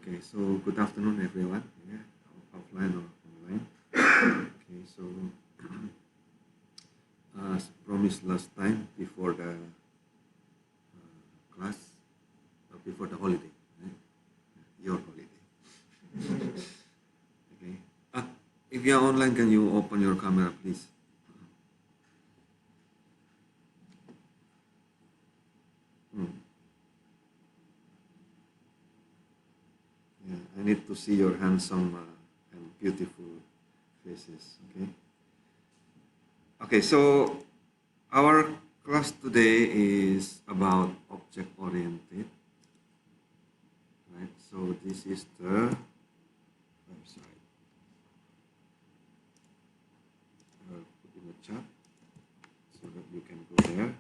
Okay, so good afternoon, everyone. Yeah, offline or online. Okay, so as promised last time before the class, before the holiday, right? Your holiday. Okay. Ah, if you are online, can you open your camera, please? Hmm. Yeah, I need to see your handsome and beautiful faces. Okay. Okay, so our class today is about object oriented. Right, so this is the website. I'll put in the chat so that you can go there.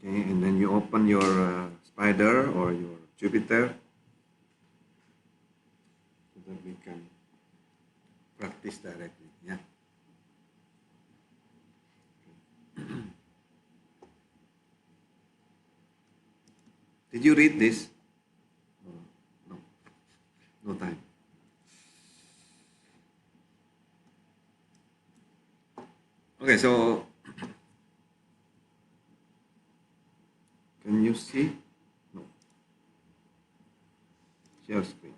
Okay, and then you open your Spider or your Jupyter so that we can practice directly. Yeah. Did you read this? No, no time. Okay, so can you see? No. Share screen.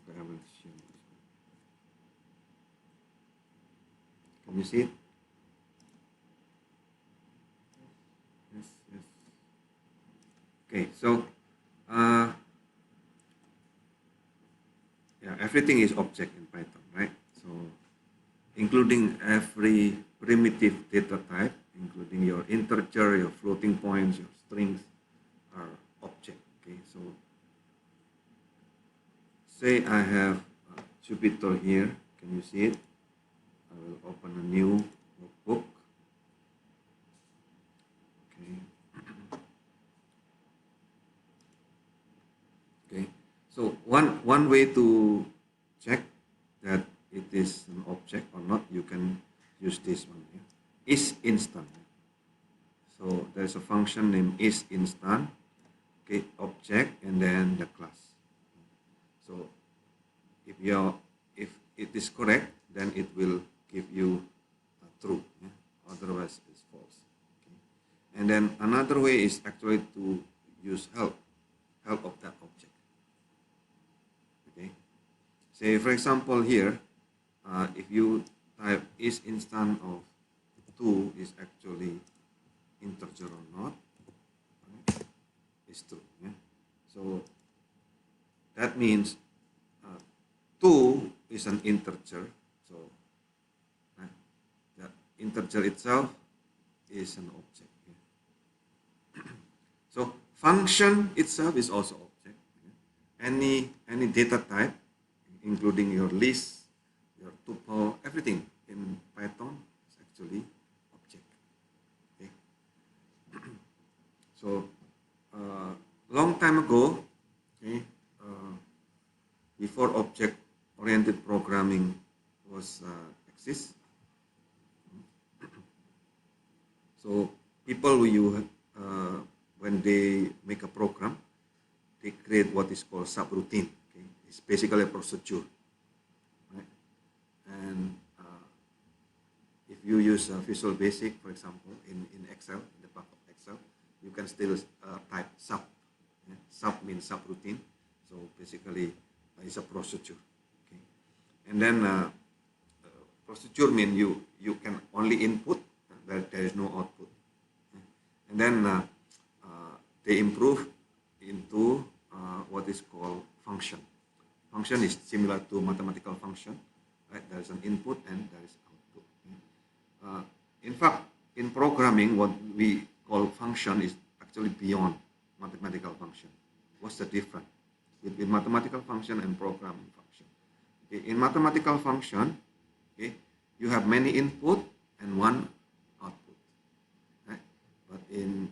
Okay, I will share this one. Can you see it? Yes, yes. Okay, so uh, yeah, everything is object in Python, right? So including every primitive data type, including your integer, your floating points, your strings are object. Okay, so say I have Jupyter here. Can you see it? I will open a new notebook. Okay. Okay. So one way to check that it is an object or not, you can use this one here. Is instant. So there's a function named is instant. Okay, object and then the class. So if it is correct, then it will give you true. Yeah? Otherwise, it's false. Okay? And then another way is actually to use help of that object. Okay. Say for example here, if you type is instant of 2 is actually integer or not, right? It's true. Yeah? So that means 2 is an integer. So that integer itself is an object. Yeah? So function itself is also object. Yeah? Any data type, including your list, your tuple, everything in Python is actually object. Okay? So long time ago, okay, before object-oriented programming was exist, so people when they make a program, they create what is called subroutine. Okay? It's basically a procedure, right? And if you use Visual Basic, for example, in Excel, in the part of Excel, you can still type sub. Yeah? Sub means subroutine. So basically, it's a procedure. Okay? And then procedure means you can only input, there is no output. Okay? And then they improve into what is called function. Function is similar to mathematical function, right? There is an input and there is output. Okay? In fact, in programming, what we call function is actually beyond mathematical function. What's the difference between mathematical function and programming function? Okay, in mathematical function, okay, you have many input and one output, right? But in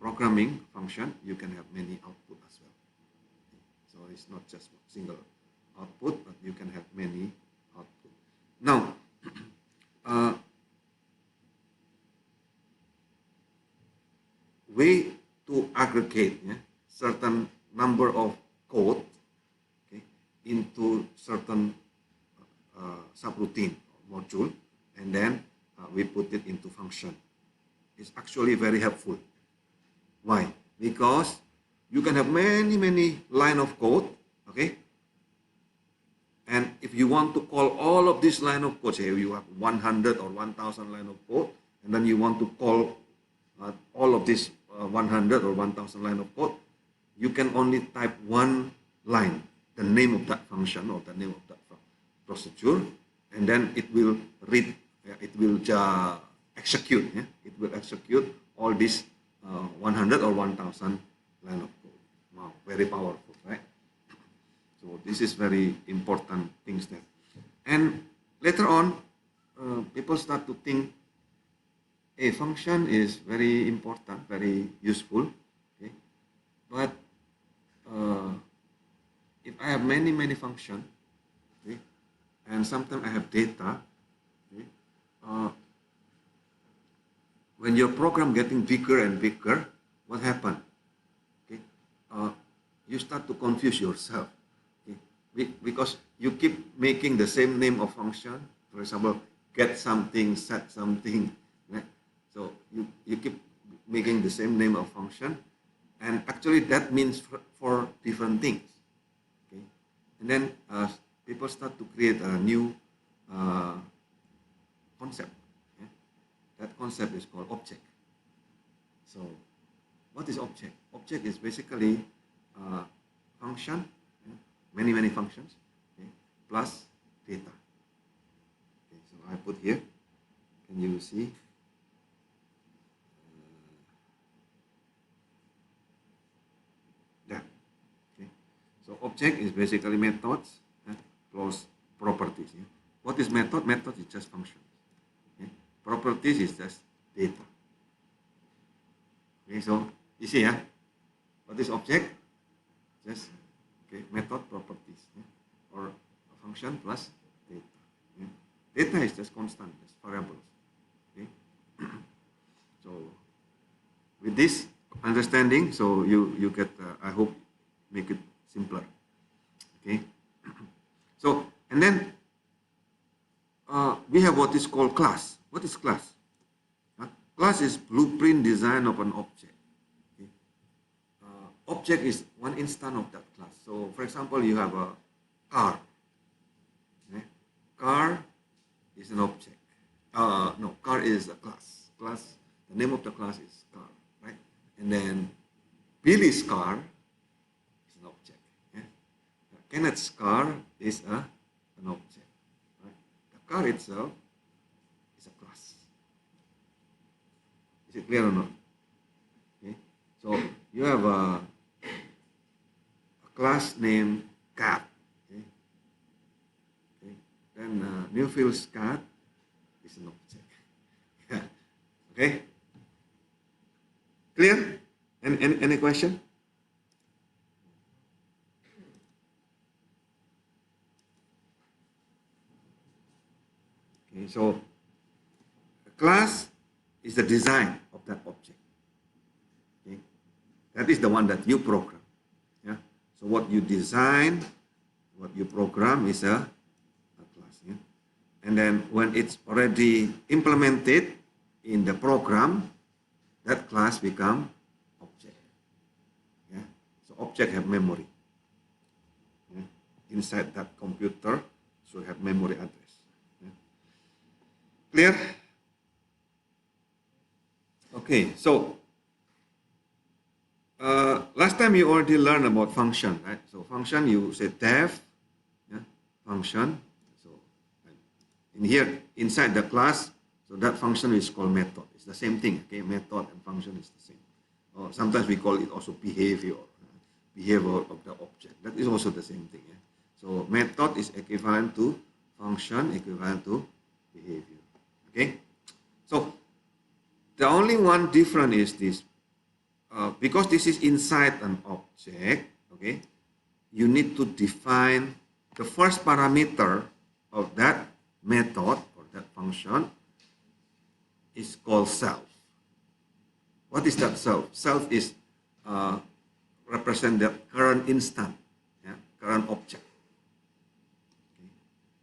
programming function, you can have many output as well. Okay? So it's not just single output, but you can have many output. Now, way to aggregate, yeah, certain number of code, okay, into certain subroutine module, and then we put it into function. It's actually very helpful. Why? Because you can have many line of code, okay? And if you want to call all of this line of code, say you have 100 or 1,000 line of code, and then you want to call all of this 100 or 1,000 line of code, you can only type one line, the name of that function or the name of that procedure, and then it will read, it will execute, yeah? It will execute all these 100 or 1,000 line of code. Wow, very powerful, right? So this is very important things there. And later on, people start to think a function is very important, very useful, okay? But if I have many functions, okay, and sometimes I have data, okay, when your program getting bigger and bigger, what happens? Okay, you start to confuse yourself, okay, because you keep making the same name of function. For example, get something, set something, right? So you keep making the same name of function, and actually that means for different things, okay? And then people start to create a new concept. Yeah? That concept is called object. So what is object? Object is basically function, yeah? many functions, okay? Plus data. Okay, so I put here, can you see? That. Okay. So object is basically methods plus properties. Yeah? What is method? Method is just function. Okay? Properties is just data. Okay, so you see, yeah? What is object? Just okay, method, properties, yeah? Or a function plus data. Yeah? Data is just constant, just variables. Okay? So with this understanding, so you get, I hope, make it simpler. Okay. So and then we have what is called class. What is class? Class is blueprint design of an object. Okay. Object is one instance of that class. So for example, you have a car. Okay. Car is an object. No, car is a class. Class. The name of the class is car, right? And then Billy's car is an object. Yeah? Kenneth's car is an object. Right? The car itself is a class. Is it clear or not? Okay. So you have a class named cat. Okay. Okay. Then Newfield's cat is an object. Yeah. Okay. Clear? Any question? Okay, so a class is the design of that object. Okay, that is the one that you program. Yeah. So what you design, what you program is a class. Yeah. And then when it's already implemented in the program, that class become object. Yeah. So object have memory. Yeah. Inside that computer should have memory address. Yeah. Clear? Okay, so last time you already learned about function, right? So function, you say def, yeah, function. So in here, inside the class, so that function is called method. It's the same thing, okay? Method and function is the same. Or sometimes we call it also behavior of the object. That is also the same thing. Yeah? So method is equivalent to function, equivalent to behavior. Okay? So the only one different is this. Because this is inside an object, okay, you need to define the first parameter of that method or that function is called self. What what is that self? Self is represent the current instant, yeah, current object. Okay.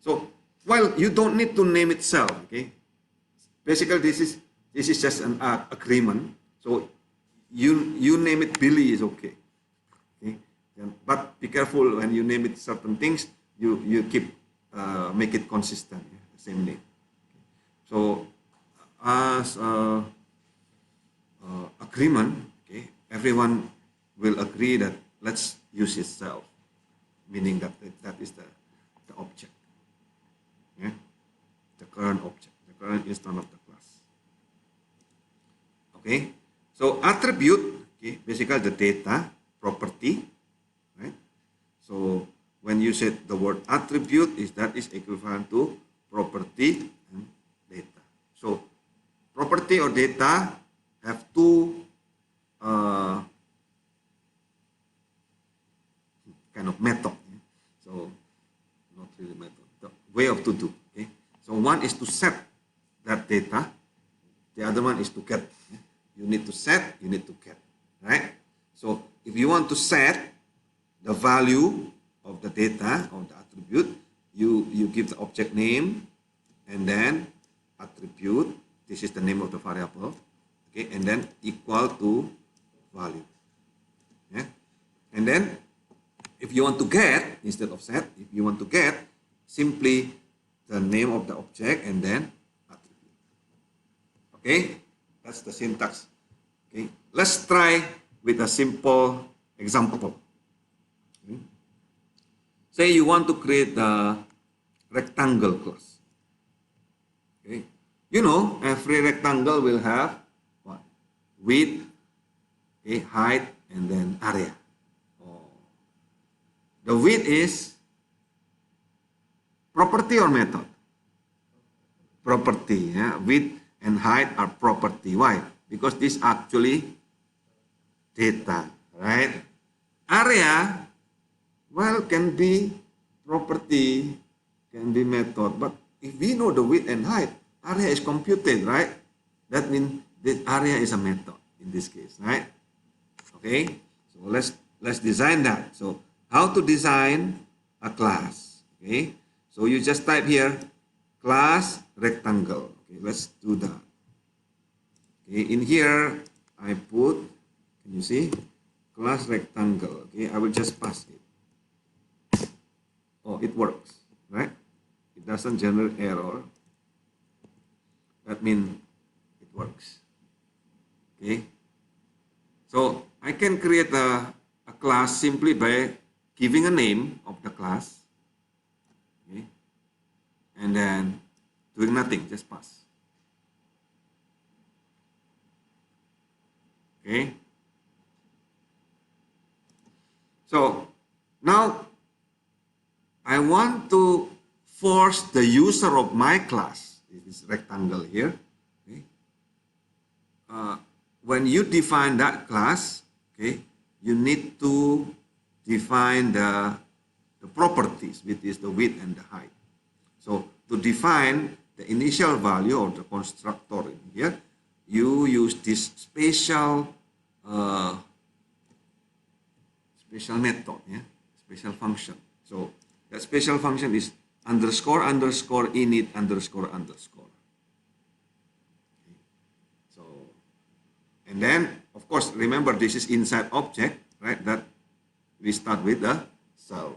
So while you don't need to name it self, okay. Basically, this is just an agreement. So you name it Billy is okay. Okay. But be careful when you name it certain things. You keep make it consistent. Yeah, the same name. So as agreement, okay, everyone will agree that let's use itself, meaning that that is the object, yeah, the current object, the current instant of the class. Okay, so attribute, okay, basically the data property, right? So when you said the word attribute, that is equivalent to property and data. So property or data have two kind of method. Yeah? So not really method, the way of to do. Okay. So one is to set that data. The other one is to get. Yeah? You need to set, you need to get. Right? So if you want to set the value of the data, of the attribute, you give the object name and then attribute. This is the name of the variable. Okay, and then equal to value. Yeah? And then if you want to get, instead of set, if you want to get, simply the name of the object and then attribute. Okay, that's the syntax. Okay, let's try with a simple example. Okay. Say you want to create a rectangle class. Okay, you know every rectangle will have what? Width, okay, height, and then area. The width is property or method? Property. Yeah? Width and height are property. Why? Because this actually data, right? Area, well, can be property, can be method. But if we know the width and height, area is computed, right? That means this area is a method in this case, right? Okay. So let's design that. So how to design a class? Okay, so you just type here class rectangle. Okay, let's do that. Okay, in here I put, can you see, class rectangle. Okay, I will just pass it. Oh, it works, right? It doesn't generate error. That means it works. Okay, so I can create a class simply by giving a name of the class, okay, and then doing nothing, just pass. Okay. So now I want to force the user of my class, this rectangle here, okay, when you define that class, okay, you need to define the properties, which is the width and the height. So to define the initial value of the constructor in here, you use this special method, yeah, special function. So that special function is underscore underscore init underscore underscore. Okay. So, and then of course remember this is inside object, right? That we start with the self.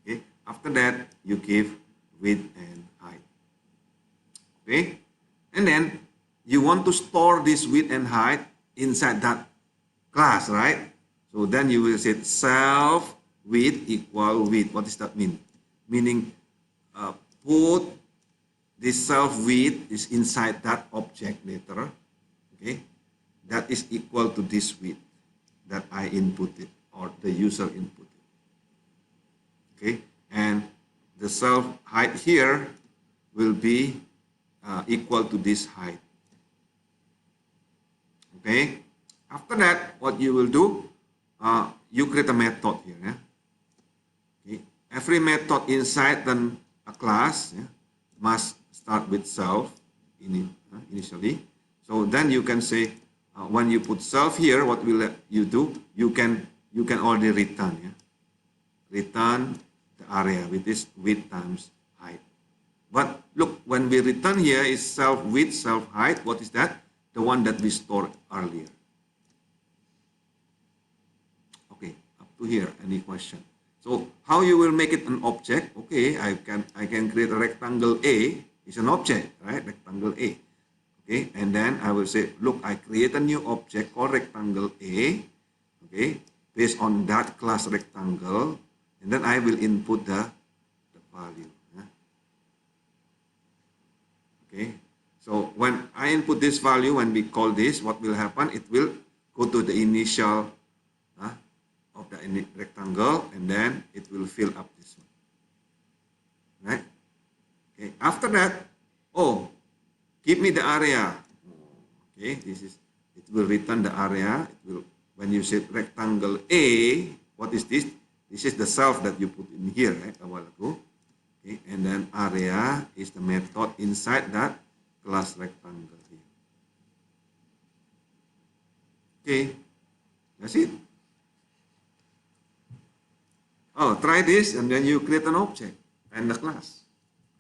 Okay. After that, you give width and height. Okay. And then you want to store this width and height inside that class, right? So then you will say self width equal width. What does that mean? Meaning put this self width is inside that object later. Okay. That is equal to this width that I inputted, or the user input. Okay, and the self height here will be equal to this height. Okay, after that, what you will do, you create a method here. Yeah? Okay, every method inside then a class, yeah, must start with self initially. So then you can say when you put self here, what will you do? You can already return, yeah? Return the area, which is width times height. But look, when we return here is self width, self height. What is that? The one that we stored earlier. Okay, up to here. Any question? So how you will make it an object? Okay, I can create a rectangle A. It's an object, right? Rectangle A. Okay, and then I will say, look, I create a new object called rectangle A. Okay, based on that class rectangle, and then I will input the value. Yeah? Okay, so when I input this value, when we call this, what will happen? It will go to the initial of the rectangle, and then it will fill up this one. Right? Okay. After that, oh, give me the area. Okay, this is, it will return the area. It will, when you say rectangle A, what is this? This is the self that you put in here, right, a while ago. Okay, and then area is the method inside that class rectangle here. Okay, that's it. Oh, try this and then you create an object and the class.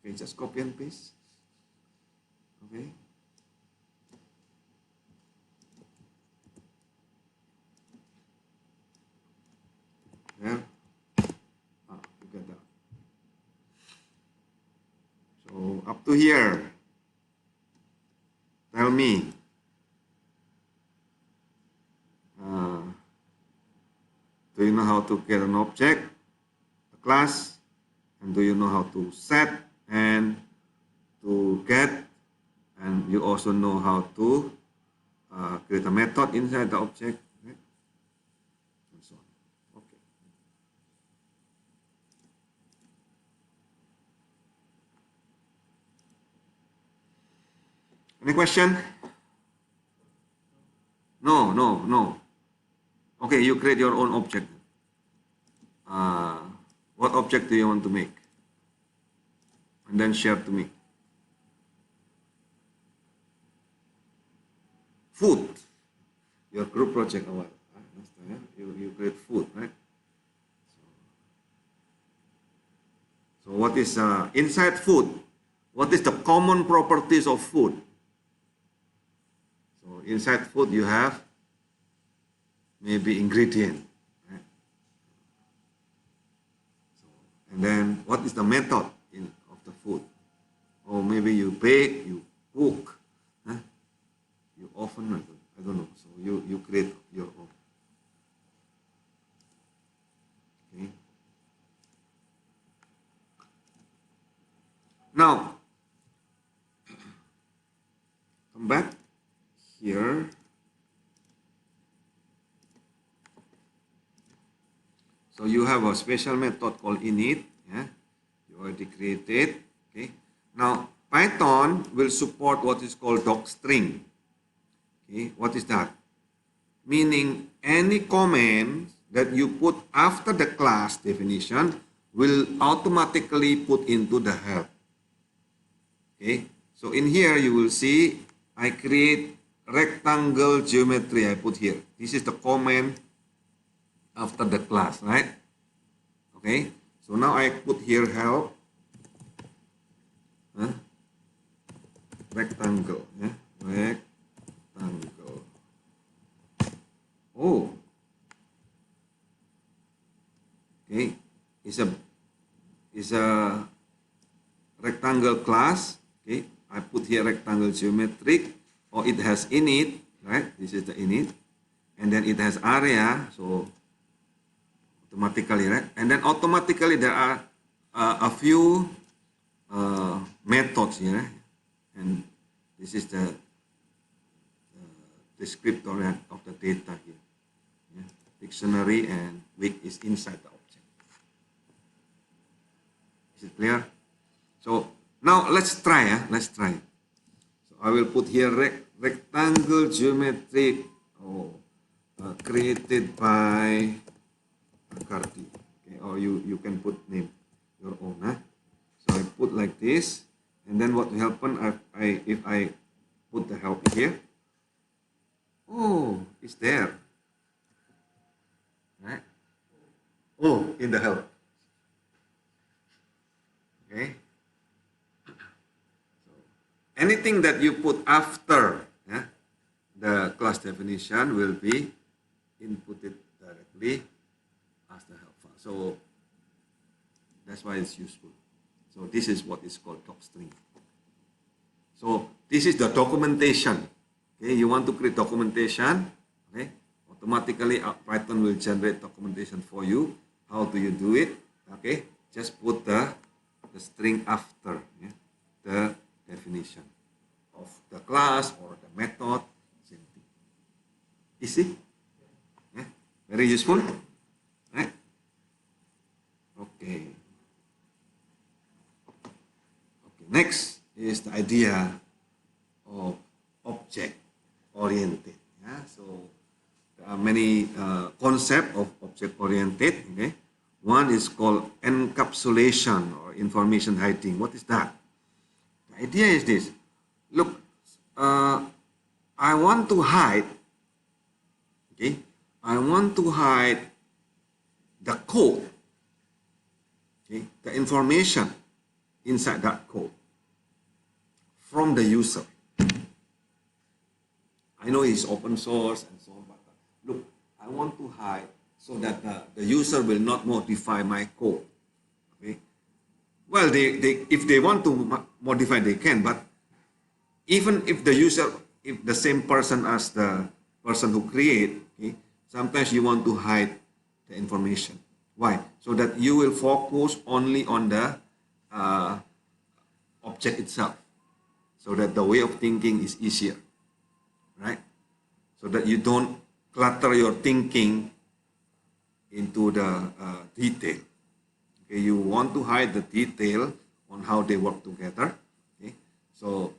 Okay, just copy and paste. Okay. There. Together. So up to here. Tell me. Do you know how to create an object, a class, and do you know how to set and to get, and you also know how to create a method inside the object, right? And so on. Okay. Any question? No. Okay, you create your own object. What object do you want to make? And then share to me. Food. Your group project awal. You create food, right? So what is inside food? What is the common properties of food? So inside food you have maybe ingredient, right? So, and then what is the method of the food? Or maybe you bake, you cook, you oven, I don't know. So you create your own. Okay. Now, come back here. So you have a special method called init. Yeah, you already created. Okay. Now Python will support what is called docstring. Okay, what is that? Meaning any comment that you put after the class definition will automatically put into the help. Okay, so in here you will see I create rectangle geometry. I put here. This is the comment after the class, right? Okay, so now I put here help rectangle, yeah? Rectangle. Oh, okay, it's a rectangle class. Okay, I put here rectangle geometric, or it has init, right? This is the init, and then it has area, so automatically, right? And then automatically there are a few methods here, and this is the descriptor of the data here. Yeah? Dictionary and week is inside the object. Is it clear? So now let's try. Let's try. So I will put here rectangle geometric created by McCarthy. Okay, or you can put name your own. So I put like this, and then what will happen if I put the help here? Oh, is there. Right? Oh, in the help. Okay. Anything that you put after, yeah, the class definition will be inputted directly as the help file. So that's why it's useful. So this is what is called docstring. So this is the documentation. Okay, you want to create documentation. Okay, automatically Python will generate documentation for you. How do you do it? Okay, just put the string after, yeah, the definition of the class or the method. Same thing. Easy? Yeah? Very useful? Right? Okay. Okay. Next is the idea of object oriented. Yeah? So there are many concepts of object oriented. Okay? One is called encapsulation or information hiding. What is that? The idea is this. Look, I want to hide, okay? I want to hide the code, okay? The information inside that code from the user. I know it's open source and so on, but look, I want to hide so that the user will not modify my code, okay? Well, if they want to modify, they can, but even if the user, if the same person as the person who create, okay, sometimes you want to hide the information. Why? So that you will focus only on the object itself, so that the way of thinking is easier, right? So that you don't clutter your thinking into the detail. Okay, you want to hide the detail on how they work together. Okay, so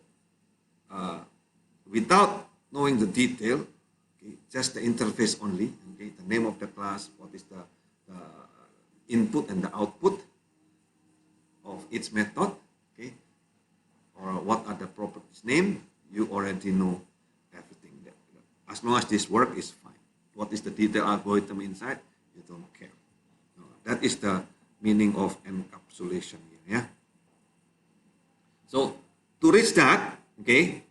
without knowing the detail, okay, just the interface only, okay, the name of the class, what is the input and the output of its method, okay, or what are the properties name, you already know everything there. As long as this work is fine. What is the detail algorithm inside, you don't care. No, that is the meaning of encapsulation here, yeah. So to reach that, okay,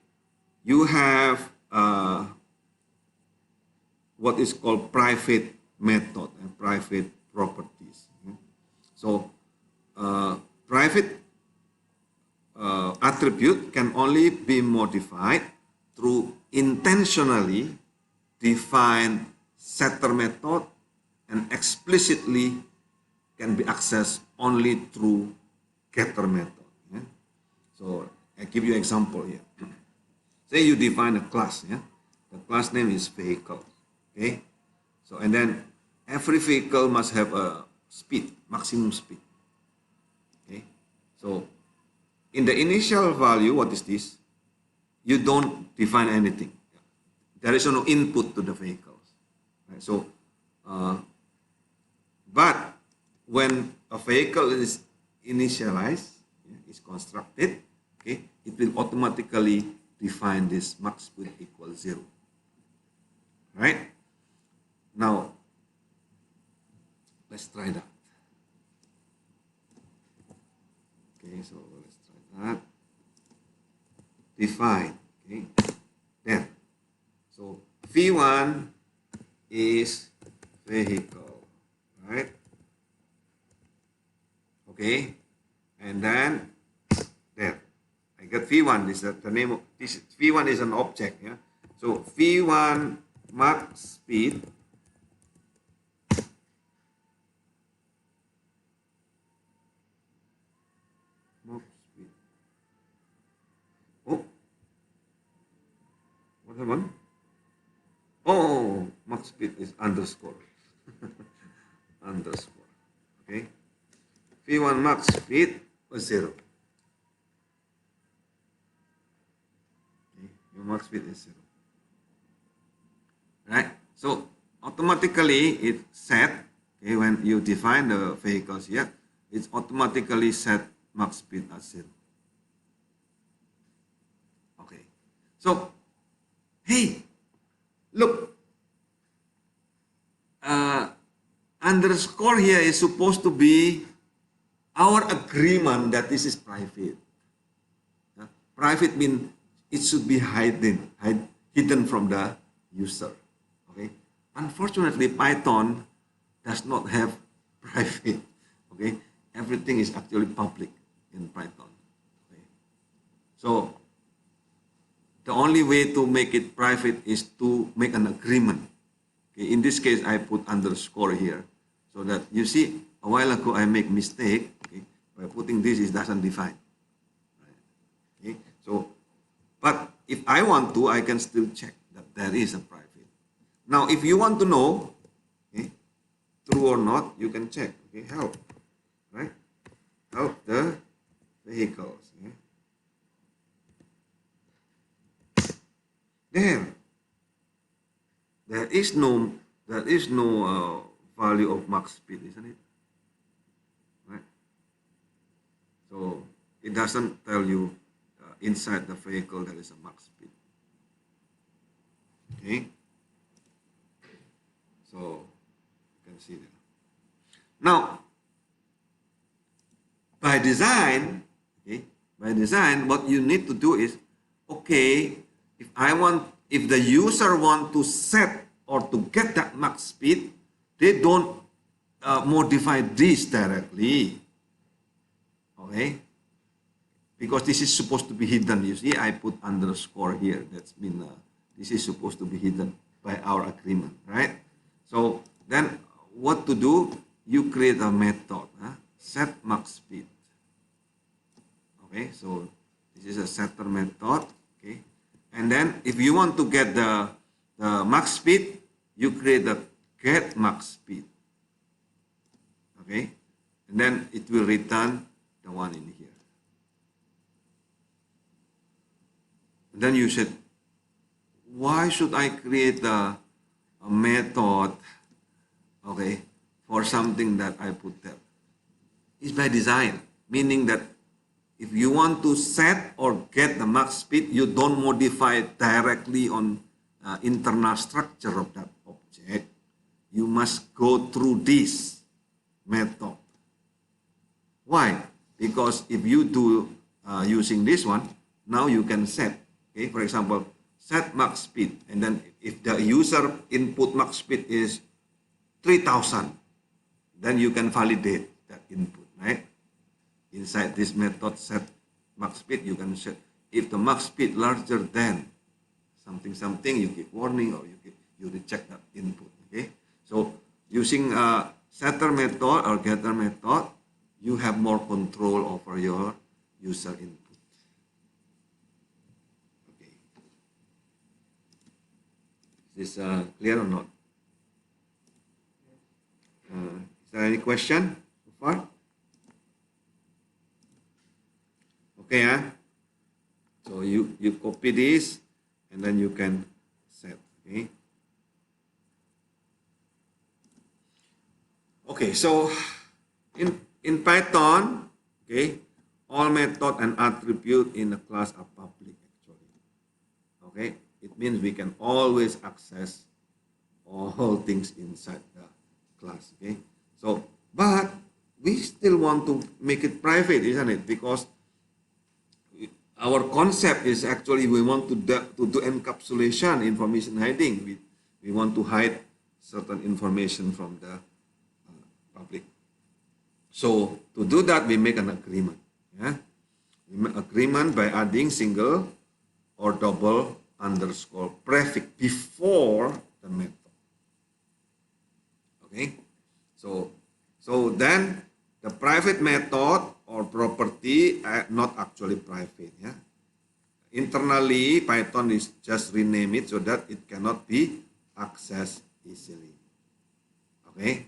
you have what is called private method and private properties. So private attribute can only be modified through intentionally defined setter method and explicitly can be accessed only through getter method. Yeah? So I give you an example here. Say you define a class, yeah? The class name is vehicle, okay? So, and then every vehicle must have a speed, maximum speed, okay? So, in the initial value, what is this? You don't define anything. There is no input to the vehicles, right? So, but when a vehicle is initialized, yeah, is constructed, okay, it will automatically define this max speed equals 0. Right? Now, let's try that. Okay, so let's try that. Define, okay, there. So, V1 is vehicle, right? Okay, and then there. I got V1, this is the name of this. V1 is an object, yeah. So V1 max speed max speed. Oh, what happened? Oh, max speed is underscore. Underscore. Okay. V1 max speed was 0. Okay. Your max speed is 0. Right? So automatically it set, okay, when you define the vehicles here, it's automatically set max speed as 0. Okay. So, hey, look, underscore here is supposed to be our agreement that this is private. Private means it should be hidden from the user. Okay. Unfortunately, Python does not have private. Okay. Everything is actually public in Python. Okay. So the only way to make it private is to make an agreement. Okay. In this case, I put underscore here so that you see a while ago I make mistake. Okay. By putting this, it doesn't define. Right. Okay. So, but if I want to, I can still check that there is a private. Now, if you want to know, okay, true or not, you can check. Okay, help, right? Help the vehicles. Okay? There is no value of max speed, isn't it? Right. So it doesn't tell you inside the vehicle there is a max speed. Okay. So you can see that. Now, by design, okay, what you need to do is, okay, if the user want to set or to get that max speed, they don't modify this directly, okay? Because this is supposed to be hidden. You see, I put underscore here. That's mean this is supposed to be hidden by our agreement, right? So then what to do? You create a method, set max speed. Okay, so this is a setter method. Okay, and then if you want to get the max speed, you create the get max speed. Okay, and then it will return the one in here. And then you said, why should I create a method, okay, for something that I put there? It's by design, meaning that if you want to set or get the max speed, you don't modify it directly on internal structure of that object. You must go through this method. Why? Because if you do using this one, now you can set, okay, for example, set max speed, and then if the user input max speed is 3000, then you can validate that input, right? Inside this method set max speed, you can set if the max speed larger than something, you give warning or you reject that input. Okay, so using a setter method or getter method, you have more control over your user input. Okay, is this clear or not? Is there any question so far? Okay, so you copy this and then you can set. Okay. Okay, so in Python, okay, all method and attribute in a class are public actually. Okay, it means we can always access all things inside the class. Okay, so but we still want to make it private, isn't it? Because our concept is actually we want to do encapsulation, information hiding. We want to hide certain information from the public. So to do that, we make an agreement. Yeah? We make agreement by adding single or double underscore prefix before the method. Okay. So then the private method or property not actually private. Yeah. Internally, Python is just rename it so that it cannot be accessed easily. Okay.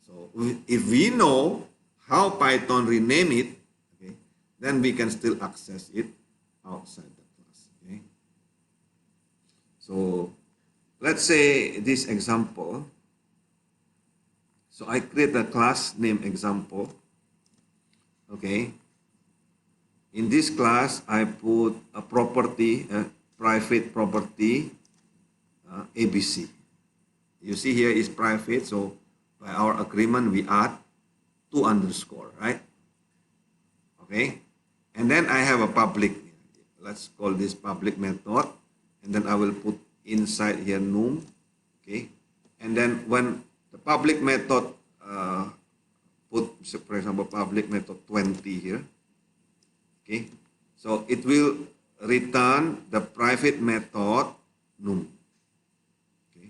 So if we know how Python rename it, okay, then we can still access it outside the class. Okay. So let's say this example. So I create a class name example. Okay. In this class, I put a property, a private property, ABC. You see here is private, so by our agreement, we add 2 underscore, right? Okay. And then I have a public. Let's call this public method. And then I will put inside here num. Okay. And then when the public method put, for example, public method 20 here. Okay. So it will return the private method num. Okay.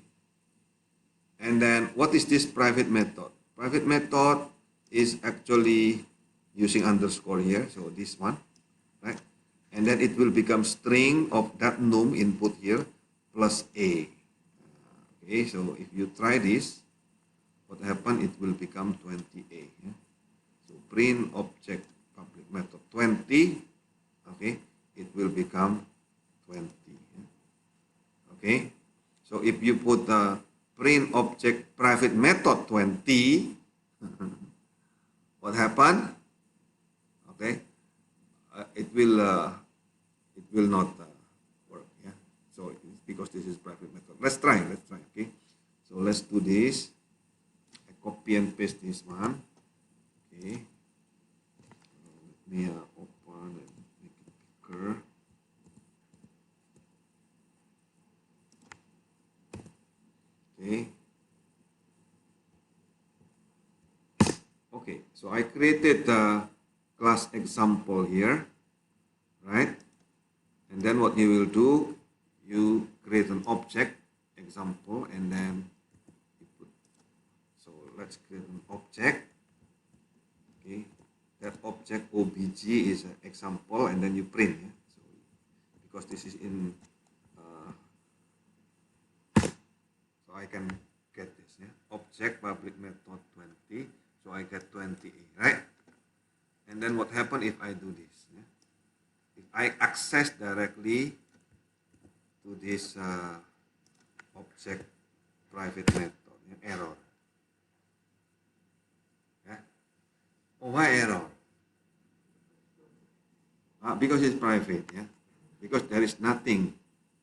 And then what is this private method? Private method is actually using underscore here. So this one, right? And then it will become string of that num input here plus a. Okay, so if you try this, what happen? It will become 20a. Yeah? So print object public method 20. Okay, it will become 20. Yeah? Okay, so if you put the print object private method 20, what happen? Okay, it will not work. Yeah, so because this is private method. Let's try. Okay, so let's do this. I copy and paste this one. Okay, let me open and make it bigger. Okay. Okay, so I created the class example here, right? And then what you will do, you create an object example, and then you put, so let's create an object. Okay, that object obj is an example, and then you print. Yeah? So because this is in, so I can get this. Yeah, object public method 20. So I get 20a, right? And then what happen if I do this? Yeah? If I access directly to this object private method, yeah, error. Yeah? Oh, why error? Because it's private, yeah. Because there is nothing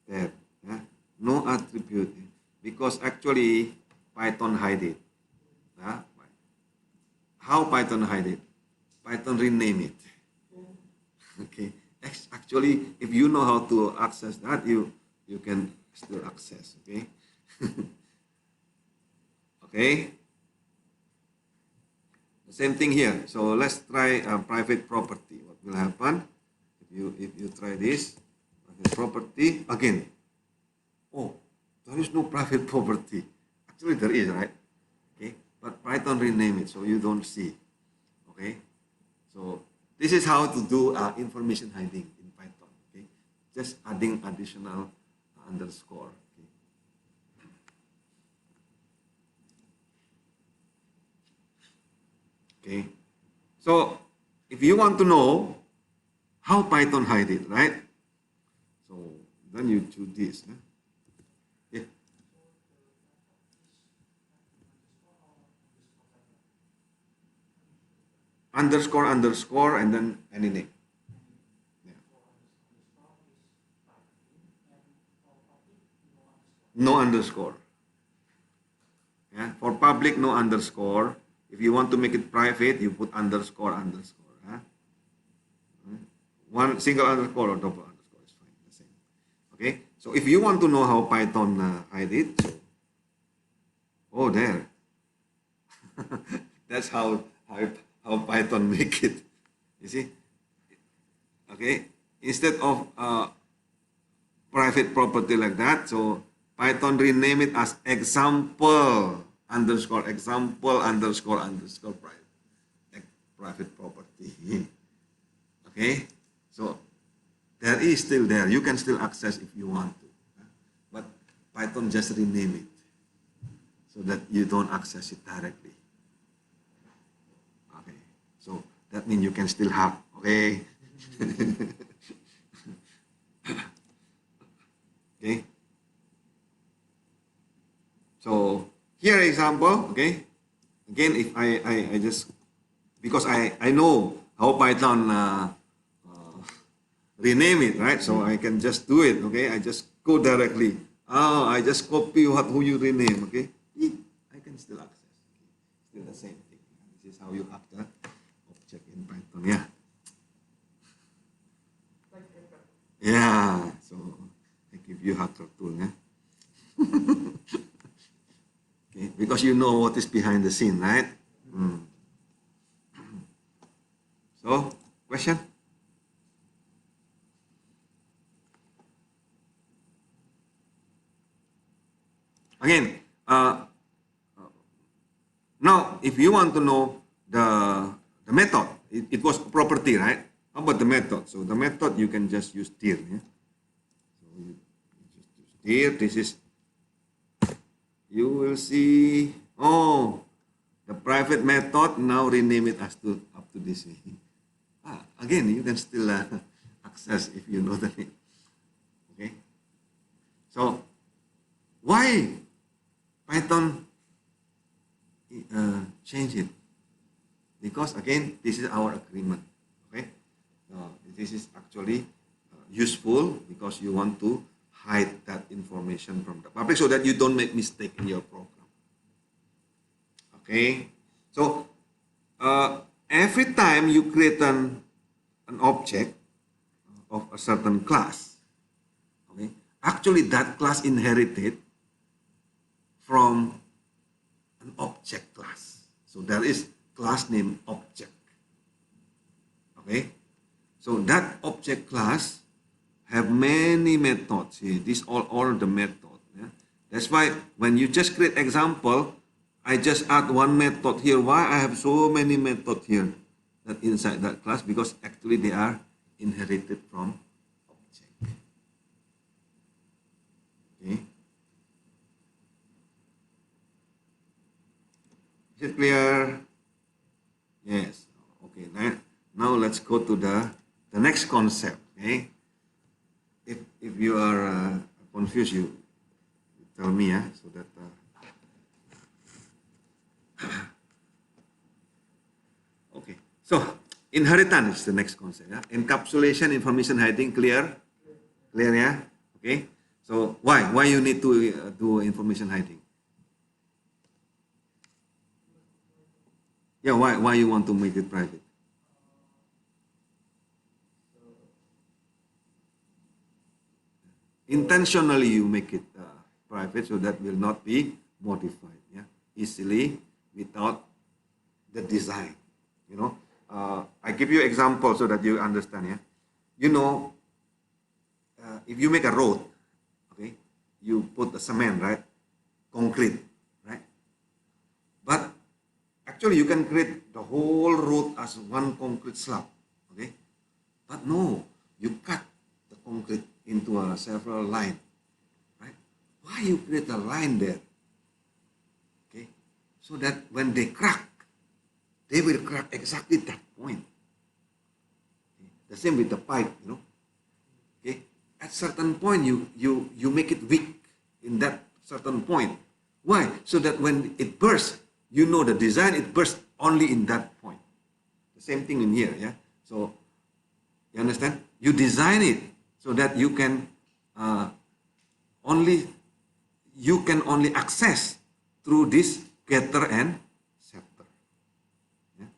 there, yeah? No attribute, yeah? Because actually Python hide it. Yeah? How Python hide it? Python rename it. Okay. Actually, if you know how to access that, you can still access. Okay. Okay. The same thing here. So let's try a private property. What will happen if you try this private property again? Oh, there is no private property. Actually, there is, right? Okay. But Python rename it so you don't see. Okay, so this is how to do information hiding in Python. Okay, just adding additional underscore. Okay, so if you want to know how Python hide it, right? So then you do this. Yeah. Underscore underscore and then any name. Yeah. No underscore. Yeah. For public, no underscore. If you want to make it private, you put underscore underscore. Huh? One single underscore or double underscore is fine. The same. Okay. So if you want to know how Python hide it, so oh there. That's how Python make it. You see? Okay. Instead of private property like that, so Python rename it as example underscore private property. Okay. So there is still there. You can still access if you want to, but Python just rename it so that you don't access it directly. Okay, so that means you can still hack. Okay. Okay. So here example. Okay. Again, if I just because I know how Python rename it, right? So I can just do it. Okay, I just go directly. Oh, I just copy who you rename. Okay, I can still access. still the same thing. This is how you hack the object in Python. Yeah. Yeah. So I give you hacker tool. Yeah. Okay. Because you know what is behind the scene, right? Mm. So, question? Again, now if you want to know the method, it was property, right? How about the method? So the method you can just use dir. Yeah? So you just use dir. This is, you will see, oh, the private method, now rename it as to up to this way. Again, you can still access if you know the name. Okay. So why Python change it? Because again, this is our agreement. Okay. This is actually useful because you want to hide that information from the public so that you don't make mistake in your program. Okay. So every time you create an object of a certain class, okay, actually that class inherited from an object class. So there is class name object. Okay, so that object class have many methods here. These all the methods. Yeah? That's why when you just create example, I just add one method here. Why I have so many methods here that inside that class? Because actually they are inherited from object. Okay. Is it clear? Yes. Okay. Now let's go to the next concept. Okay. If you are confused, you tell me, so that. Okay. So inheritance is the next concept. Yeah? Encapsulation, information hiding, clear, yeah. Okay. So why you need to do information hiding? Yeah. Why you want to make it private? Intentionally you make it private so that will not be modified, yeah, easily without the design. You know, I give you example so that you understand. Yeah, you know, if you make a road, okay, you put the cement, right, concrete, right, but actually you can create the whole road as one concrete slab, okay, but no, you cut the concrete into a several line, right? Why you create a line there? Okay, so that when they crack, they will crack exactly that point. Okay? The same with the pipe, you know. Okay, at certain point you make it weak in that certain point. Why? So that when it bursts, you know the design it bursts only in that point. The same thing in here, yeah. So you understand? You design it so that you can only access through this getter and setter. Yeah?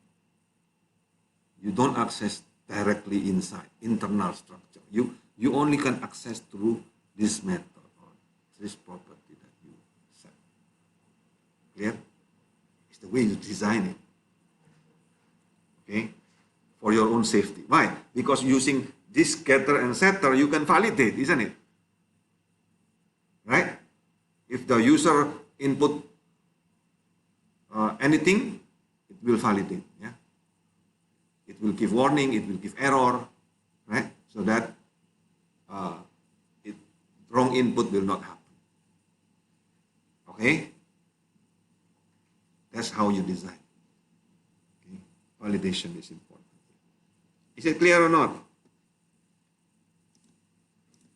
You don't access directly inside internal structure. You only can access through this method or this property that you set. Clear? It's the way you design it. Okay, for your own safety. Why? Because using this getter and setter, you can validate, isn't it? Right? If the user input anything, it will validate. Yeah, it will give warning, it will give error, right? So that wrong input will not happen. Okay, that's how you design. Okay? Validation is important. Is it clear or not?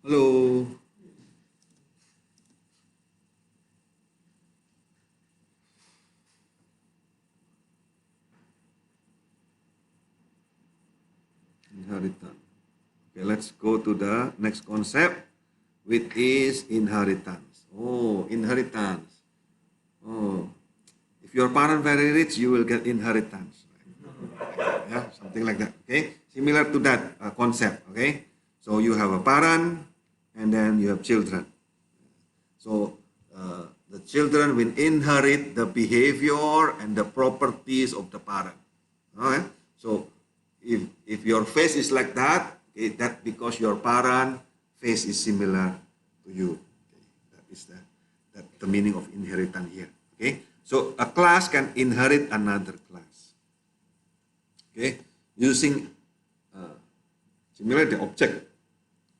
Hello. Inheritance. Okay, let's go to the next concept, which is inheritance. Oh, inheritance. Oh, if If your parent very rich, you will get inheritance. Right? Yeah, something like that. Okay, similar to that concept. Okay, so you have a parent, and then you have children. So the children will inherit the behavior and the properties of the parent. Alright? So if your face is like that, okay, that because your parent face is similar to you. Okay, that is the meaning of inheritance here. Okay, so a class can inherit another class. Okay, using similar the object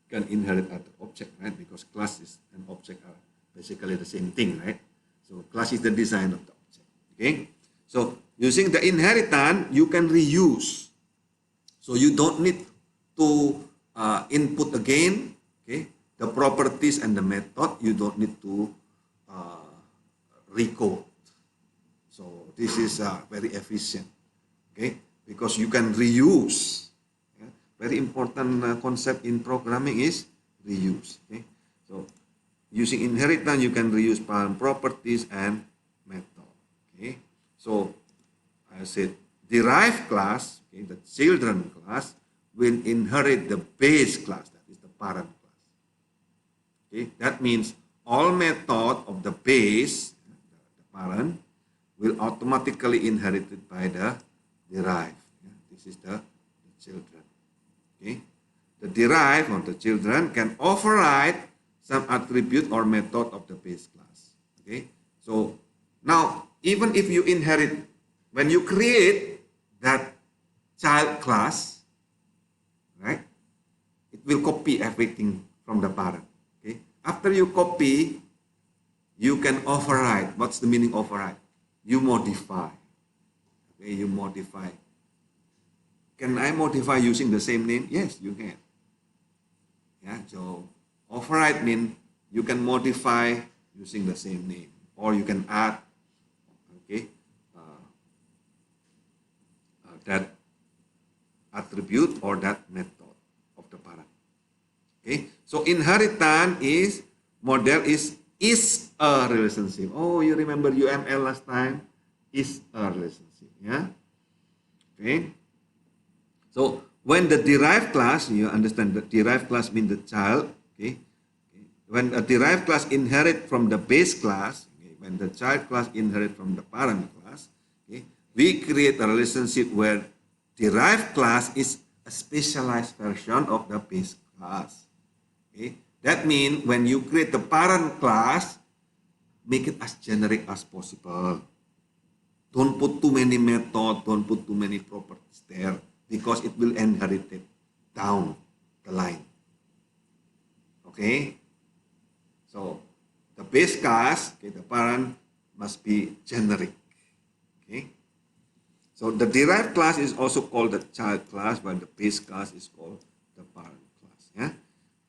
can inherit other object, right? Because class is and object are basically the same thing, right? So class is the design of the object. Okay, so using the inheritance, you can reuse. So you don't need to input again, okay, the properties and the method. You don't need to recode. So this is very efficient, okay, because you can reuse. Yeah? Very important concept in programming is reuse. Okay, so using inheritance, you can reuse parent properties and method. Okay, so I said derived class, okay, the children class will inherit the base class, that is the parent class. Okay, that means all method of the base, the parent, will automatically inherited by the derived. Yeah, this is the children. Okay, the derived or the children can override some attribute or method of the base class. Okay, so now even if you inherit, when you create that child class, right, it will copy everything from the parent. Okay, after you copy, you can override. What's the meaning override? You modify. Okay, you modify. Can I modify using the same name? Yes, you can. Yeah, so override means you can modify using the same name, or you can add, okay, that attribute or that method of the parent. Okay, so inheritance is model is a relationship. Oh, you remember UML last time? Is a relationship. Yeah. Okay. So when the derived class, you understand that derived class means the child. Okay. When a derived class inherit from the base class, okay, when the child class inherit from the parent class, okay, we create a relationship where derived class is a specialized version of the base class. Okay. That means when you create the parent class, make it as generic as possible. Don't put too many methods, don't put too many properties there, because it will inherit it down the line. Okay? So the base class, okay, the parent must be generic. Okay? So the derived class is also called the child class, while the base class is called the parent class. Yeah?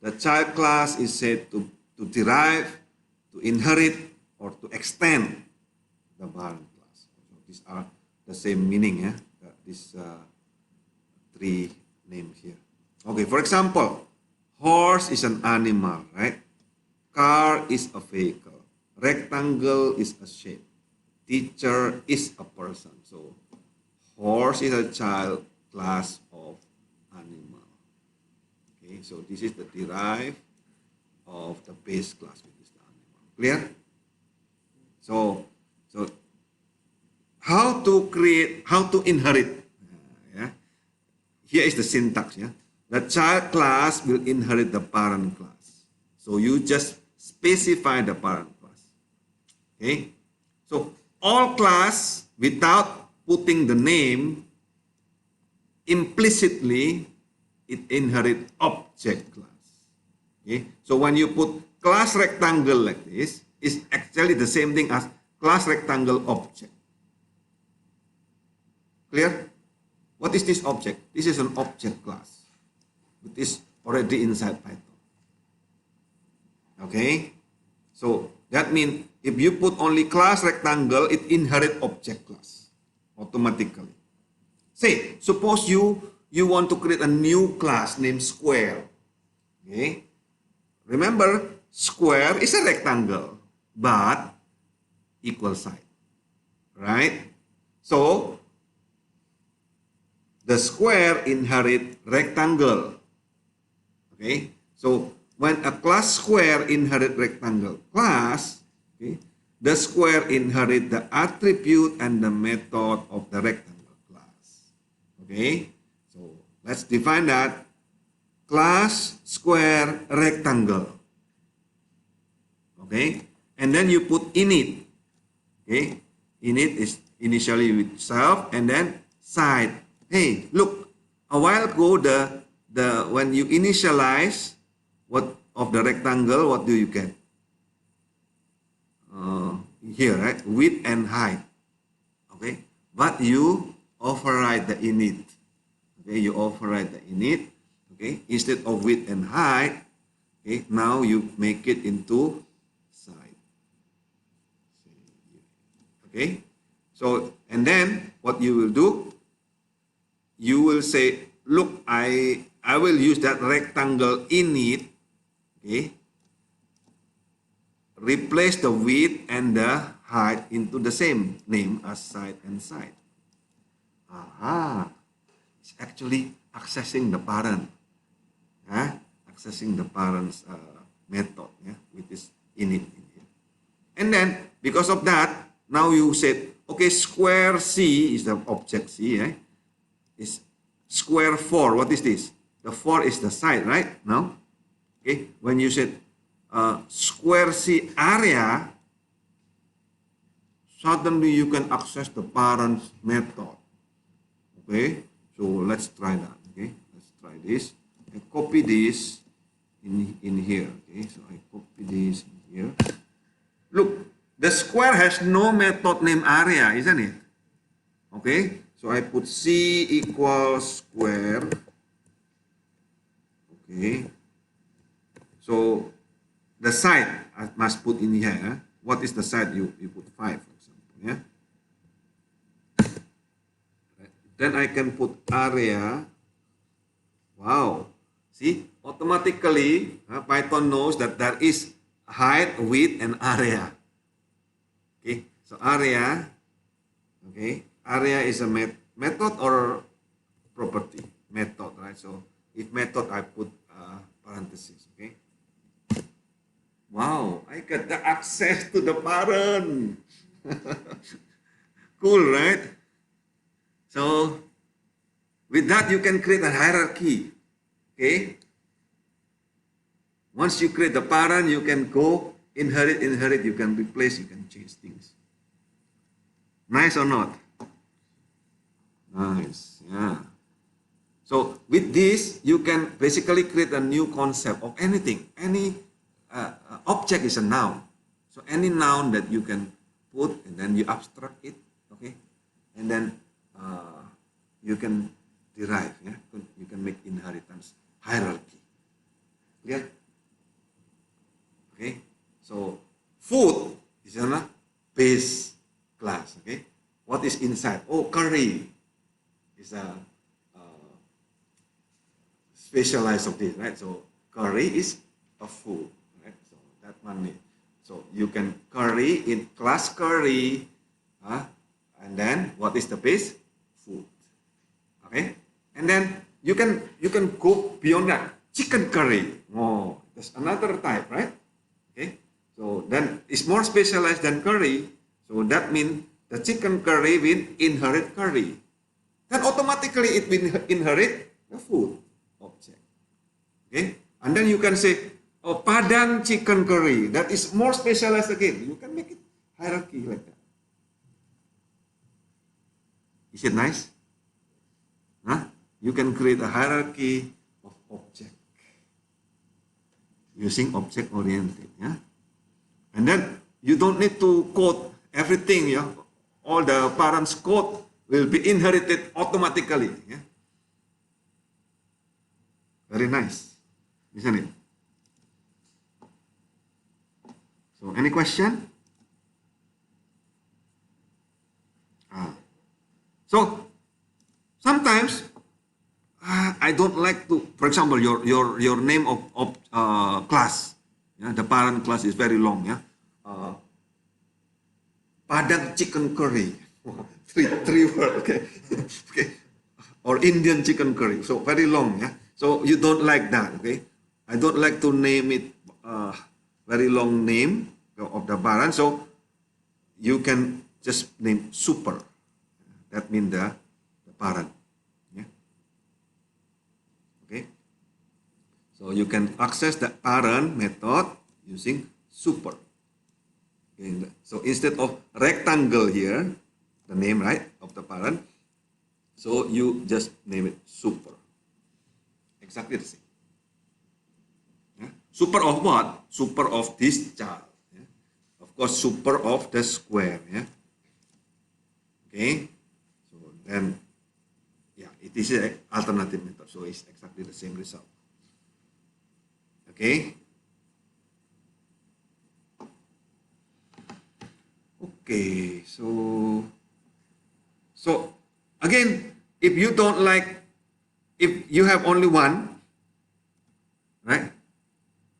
The child class is said to derive, to inherit, or to extend the parent class. So these are the same meaning. Yeah? These three names here. Okay, for example, horse is an animal, right? Car is a vehicle. Rectangle is a shape. Teacher is a person. So horse is a child class of animal. Okay, so this is the derived of the base class, which is the animal. Clear? So how to create, how to inherit? Yeah. Here is the syntax. Yeah, the child class will inherit the parent class. So you just specify the parent class. Okay. So all class without putting the name, implicitly it inherit object class. Okay. So when you put class rectangle like this, it's actually the same thing as class rectangle object. Clear? What is this object? This is an object class. It is already inside Python. Okay? So that means if you put only class rectangle, it inherit object class automatically. Say, suppose you want to create a new class named square. Okay? Remember, square is a rectangle, but equal side. right? So the square inherit rectangle. Okay, so when a class square inherit rectangle class, okay, the square inherit the attribute and the method of the rectangle class. Okay, so let's define that. Class square rectangle. Okay, and then you put init. Okay, init is initially with self and then side. Hey, look, a while ago the when you initialize what of the rectangle, what do you get? Here, right? Width and height. Okay, but you override the init. Okay, you override the init. Okay, instead of width and height, okay, now you make it into side. Okay, so and then what you will do, you will say, look, I will use that rectangle init, okay, replace the width and the height into the same name as side and side. Aha, it's actually accessing the parent, accessing the parent's method, with this init in here. And then because of that, now you said, okay, square C is the object C, right? Is square 4. What is this? The 4 is the side, right? Now, okay, when you said square C area, suddenly you can access the parent's method. Okay, so let's try that. Okay, let's try this. I copy this in here. Okay, so I copy this in here. Look, the square has no method name area, isn't it? Okay, so I put C equals square. Okay, so the side I must put in here. What is the side? You put 5, for example. Yeah. Then I can put area. Wow. See, automatically Python knows that there is height, width, and area. Okay, so area. Okay, area is a method or property? Method, right? So if method, I put parentheses. Okay. Wow, I got the access to the parent. Cool, right? So with that, you can create a hierarchy. Okay. Once you create the parent, you can go inherit, you can replace, you can change things. Nice or not? Nice, yeah. So with this, you can basically create a new concept of anything. Any object is a noun. So any noun that you can put and then you abstract it, okay? And then you can derive, yeah? You can make inheritance hierarchy. Clear? Okay, so food is a base class. Okay, what is inside? Oh, curry is a specialized of this, right? So curry is a food, right? So that one is. So you can curry in class curry, and then what is the base? Food. Okay, and then you can go beyond that. Chicken curry. Oh, that's another type, right? Okay, so then it's more specialized than curry. So that means the chicken curry will inherit curry. Then automatically it will inherit the food object. Okay, and then you can say, oh, Padang chicken curry. That is more specialized again. You can make it hierarchy like that. Is it nice? Huh? You can create a hierarchy of object using object oriented, yeah. And then you don't need to code everything, yeah. All the parents' code will be inherited automatically, yeah. Very nice, isn't it? So, any question? So, sometimes I don't like to, for example, your name of class, yeah, the parent class is very long, yeah. Padang chicken curry. Three word, okay. Okay. Or Indian chicken curry. So very long, yeah. So you don't like that, okay. I don't like to name it very long name of the parent. So you can just name super. That means the parent. Yeah. Okay. So you can access the parent method using super. Okay. So instead of rectangle here, the name right of the parent, so you just name it super. Exactly the same. Yeah. Super of what? Super of this child. Yeah. Of course, super of the square. Yeah. Okay. So then, yeah, it is an alternative method. So it's exactly the same result. Okay. Okay. So again, if you don't like, if you have only one, right?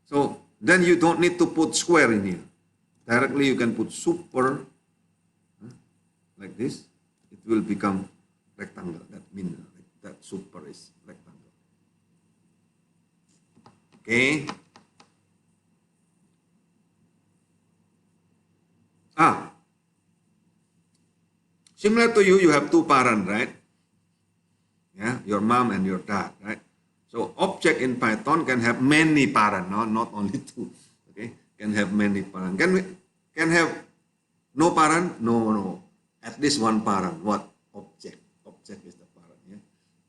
So then you don't need to put square in here. Directly you can put super like this. It will become rectangle. That means that super is rectangle. Okay. Ah, similar to you, you have two parents, right? Yeah, your mom and your dad, right? So object in Python can have many parents, no? Not only two. Okay, can have many parents. Can have no parent? No, no. At least one parent. What? Object. Object is the parent. Yeah.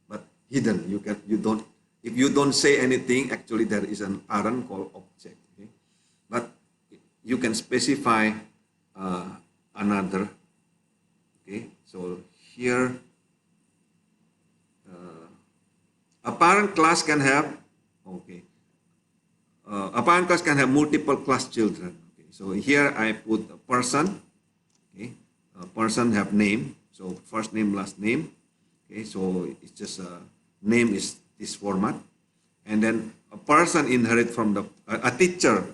But hidden. You don't. If you don't say anything, actually there is an parent called object. Okay. But you can specify another. Okay. So here a parent class can have. Okay. A parent class can have multiple class children. Okay. So here I put a person. Okay, a person have name, so first name, last name. Okay, so it's just a name is this format, and then a person inherit from the a teacher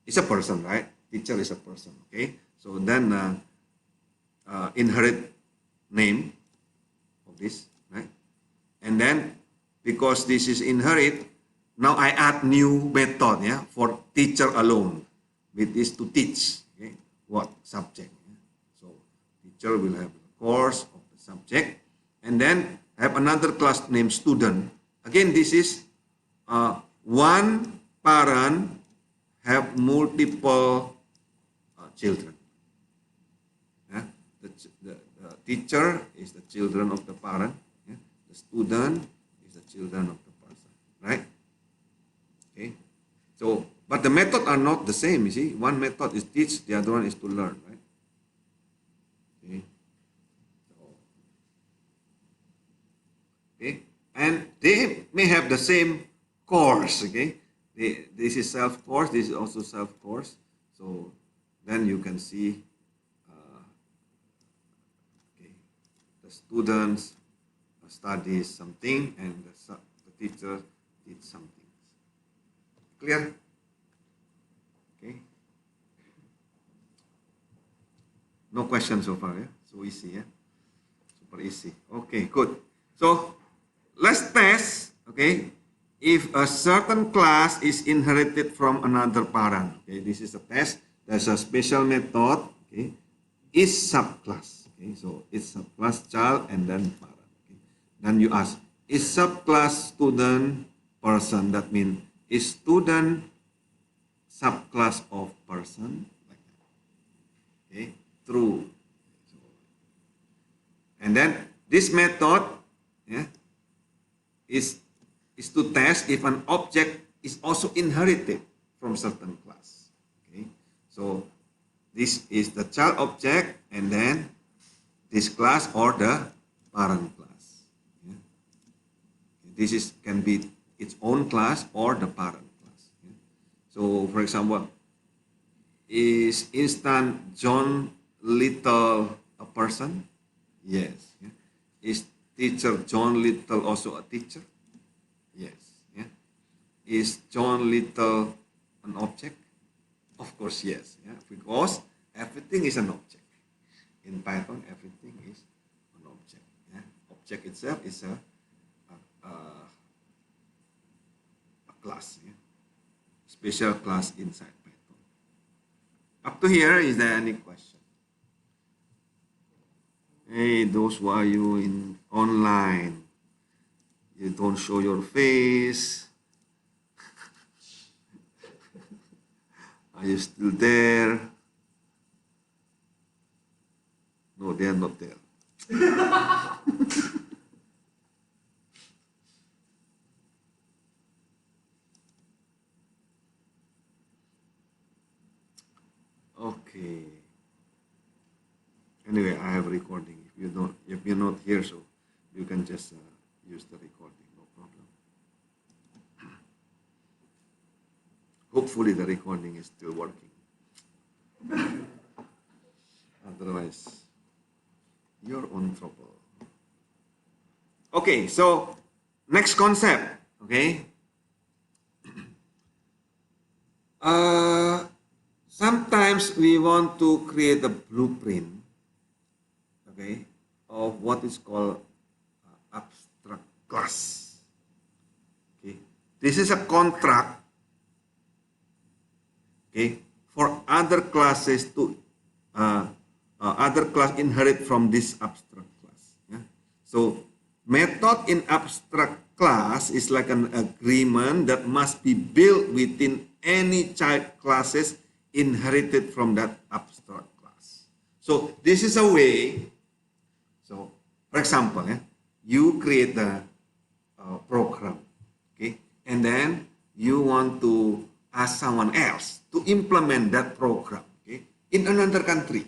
is a person, right? Teacher is a person. Okay, so then inherit name of this, right? And then because this is inherit, now I add new method, yeah, for teacher alone, with this to teach. Okay, what subject? Yeah? So teacher will have the course of the subject, and then have another class named student. Again, this is one parent have multiple children. Yeah? The teacher is the children of the parent. Yeah? The student is the children of the person. Right? Okay. So, but the method are not the same. You see, one method is teach, the other one is to learn. Right? Okay. Okay, and they may have the same course. Okay, this is self course, this is also self course. So then you can see okay, the students studies something and the teacher did something. Clear? Okay, no questions so far. Yeah, so easy. Yeah, super easy. Okay, good. So let's test, okay, if a certain class is inherited from another parent. Okay, this is a test. There's a special method, okay, is subclass. Okay, so it's subclass child and then parent. Okay. Then you ask, is subclass student person? That means is student subclass of person? Like that. Okay, true. And then this method, yeah, is to test if an object is also inherited from certain class. Okay, so this is the child object, and then this class or the parent class. Yeah. This is can be its own class or the parent class. Yeah. So, for example, is instant John Little a person? Yes. Yeah. Is teacher John Little also a teacher? Yes. Yeah. Is John Little an object? Of course, yes. Yeah. Because everything is an object. In Python, everything is object itself is a class, yeah? Special class inside Python. Up to here, is there any question? Hey, those who are you in online, you don't show your face. Are you still there? No, they are not there. Okay. Anyway, I have recording. If you're not here, so you can just use the recording, no problem. Hopefully, the recording is still working. Otherwise, you're on trouble. Okay, so next concept. Okay. Sometimes we want to create a blueprint, okay, of what is called abstract class. Okay, this is a contract, okay, for other classes to other class inherit from this abstract class. Yeah? So method in abstract class is like an agreement that must be built within any child classes inherited from that abstract class. So this is a way. So for example, you create the program, okay, and then you want to ask someone else to implement that program, okay, in another country.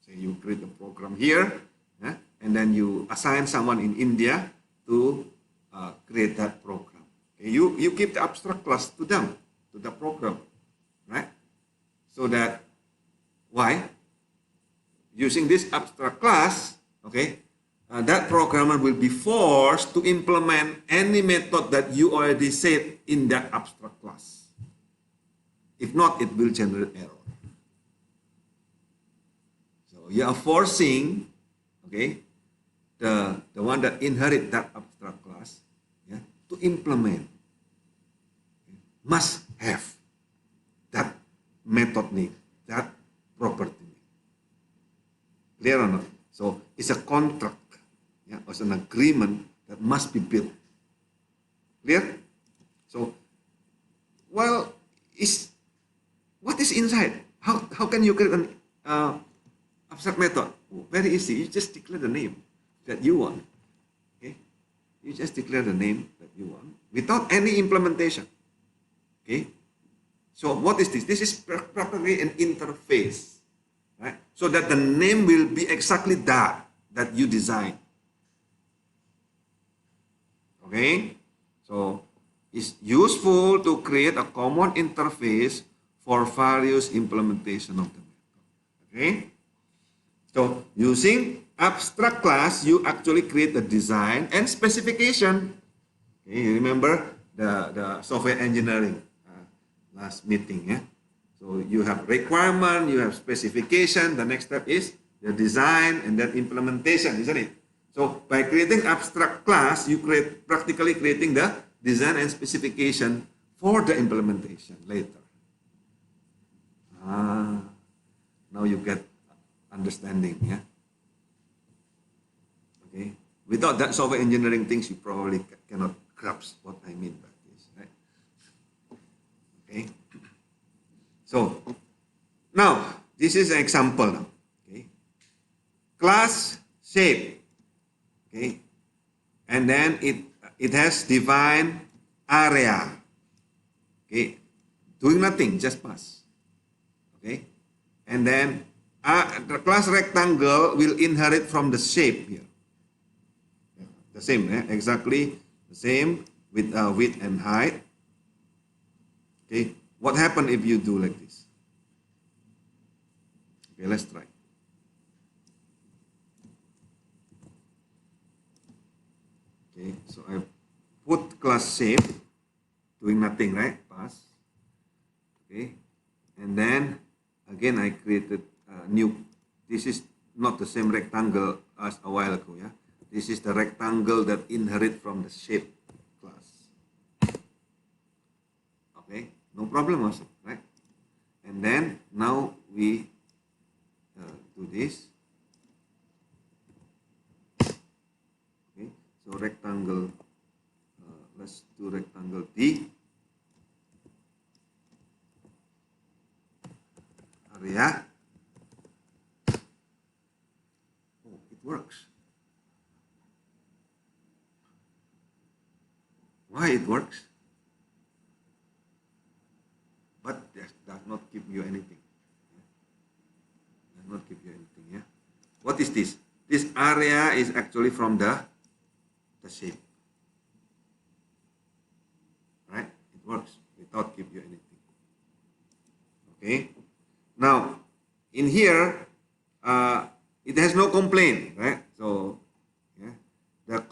So you create a program here, and then you assign someone in India to create that program. Okay, you give the abstract class to them, to the program, right? So that, why? Using this abstract class, okay, that programmer will be forced to implement any method that you already said in that abstract class. If not, it will generate error. So you are forcing, okay, the one that inherit that abstract class, yeah, to implement, okay, must have that method name, that property name. Clear or not? So it's a contract, yeah, or it's an agreement that must be built. Clear? So, well, what is inside? How can you create an abstract method? Oh, very easy. You just declare the name that you want. Okay? You just declare the name that you want without any implementation. Okay? So what is this? This is practically an interface, right? So that the name will be exactly that you design. Okay? So it's useful to create a common interface for various implementation of the method. Okay? So using abstract class, you actually create the design and specification. Okay, you remember the software engineering last meeting, yeah? So you have requirement, you have specification, the next step is the design and then implementation, isn't it? So by creating abstract class, you practically creating the design and specification for the implementation later. Now you get understanding, yeah? Okay. Without that software engineering things, you probably cannot grasp what I mean by this, right? Okay. So now this is an example now. Okay. Class shape. Okay. And then it has defined area. Okay. Doing nothing, just pass. Okay. And then the class rectangle will inherit from the shape here. The same, exactly the same with width and height. Okay. What happens if you do like this? Okay, let's try. Okay, so I put class shape, doing nothing, right? Pass. Okay, and then again I created a new. This is not the same rectangle as a while ago, yeah. This is the rectangle that inherit from the shape class. Okay, no problem also, right? And then now we do this. Okay, so rectangle, let's do rectangle D. Area. Oh, it works. Why it works? But does not give you anything. Does not give you anything. Yeah. What is this? This area is actually from the shape. Right? It works without give you anything. Okay. Now, in here, it has no complaint, right? So, yeah, the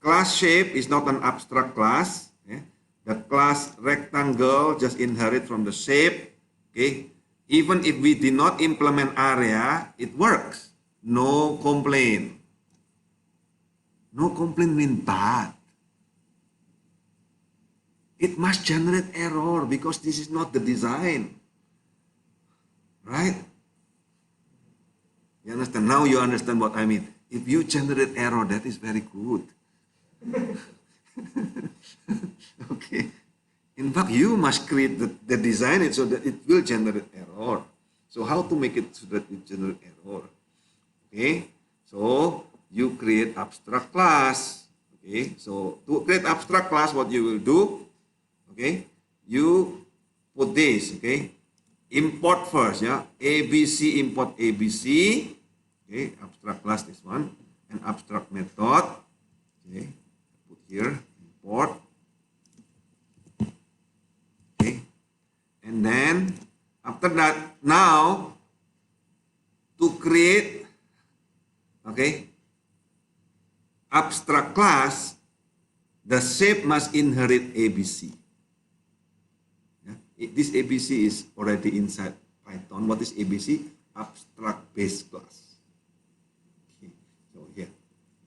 class shape is not an abstract class. Yeah? The class rectangle just inherit from the shape. Okay. Even if we did not implement area, it works. No complaint. No complaint means bad. It must generate error because this is not the design. Right? You understand? Now you understand what I mean. If you generate error, that is very good. Okay. In fact, you must create the design it so that it will generate error. So how to make it so that it generate error? Okay. So you create abstract class. Okay. So to create abstract class, what you will do? Okay. You put this. Okay. Import first, yeah. ABC import ABC. Okay, abstract class this one, and abstract method. Okay, put here import. Okay, and then after that, now to create, okay, abstract class, the shape must inherit ABC. This ABC is already inside Python. What is ABC? Abstract base class. Okay. So here,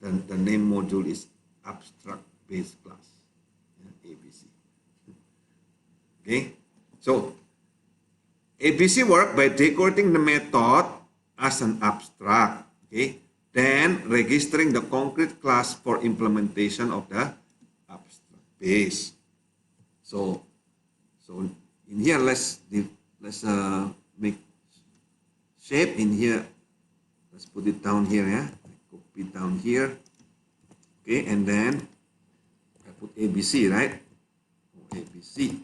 the name module is abstract base class. Yeah, ABC. Okay. So ABC work by decorating the method as an abstract. Okay. Then registering the concrete class for implementation of the abstract base. So in here, let's make shape in here. Let's put it down here, yeah. Copy down here. Okay, and then I put ABC, right? ABC,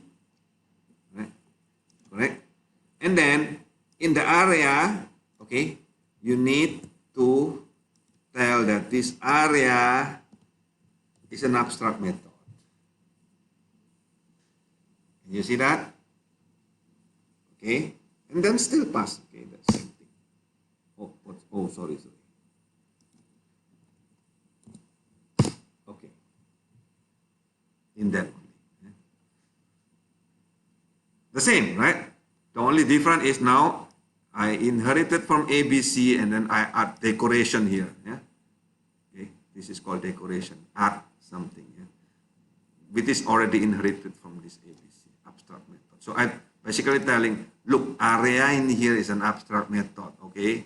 right? Correct. And then in the area, okay, you need to tell that this area is an abstract method. Can you see that? Okay, and then still pass. Okay, that's same thing. Oh, sorry. Okay, in that only. Yeah. The same, right? The only difference is now I inherited from ABC and then I add decoration here. Yeah. Okay, this is called decoration. Add something. Yeah, which is already inherited from this ABC abstract method. So I'm basically telling, look, area in here is an abstract method, okay?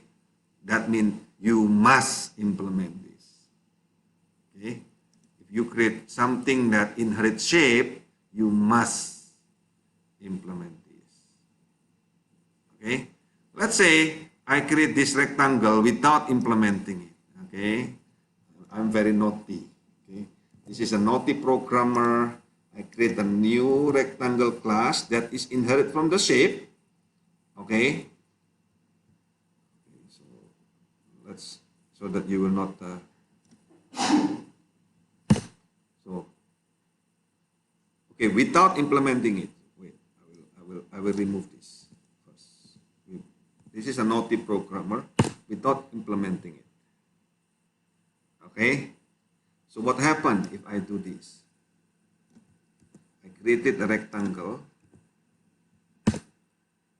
That means you must implement this, okay? If you create something that inherits shape, you must implement this, okay? Let's say I create this rectangle without implementing it, okay? I'm very naughty, okay? This is a naughty programmer. I create a new rectangle class that is inherit from the shape. Okay. So let's so that you will not. So okay, without implementing it. Wait, I will remove this first. This is a naughty programmer without implementing it. Okay. So what happened if I do this? I created a rectangle.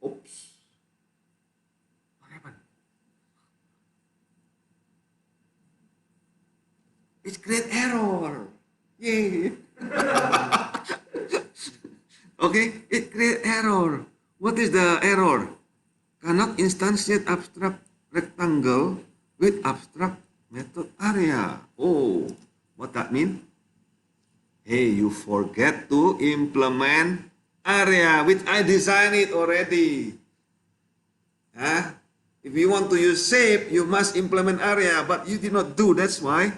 Oops. What happened? It create error. Yay. Okay, it create error. What is the error? Cannot instantiate abstract rectangle with abstract method area. Oh, what that mean? Hey, you forget to implement area, which I designed it already. Huh? If you want to use shape, you must implement area, but you did not do. That's why.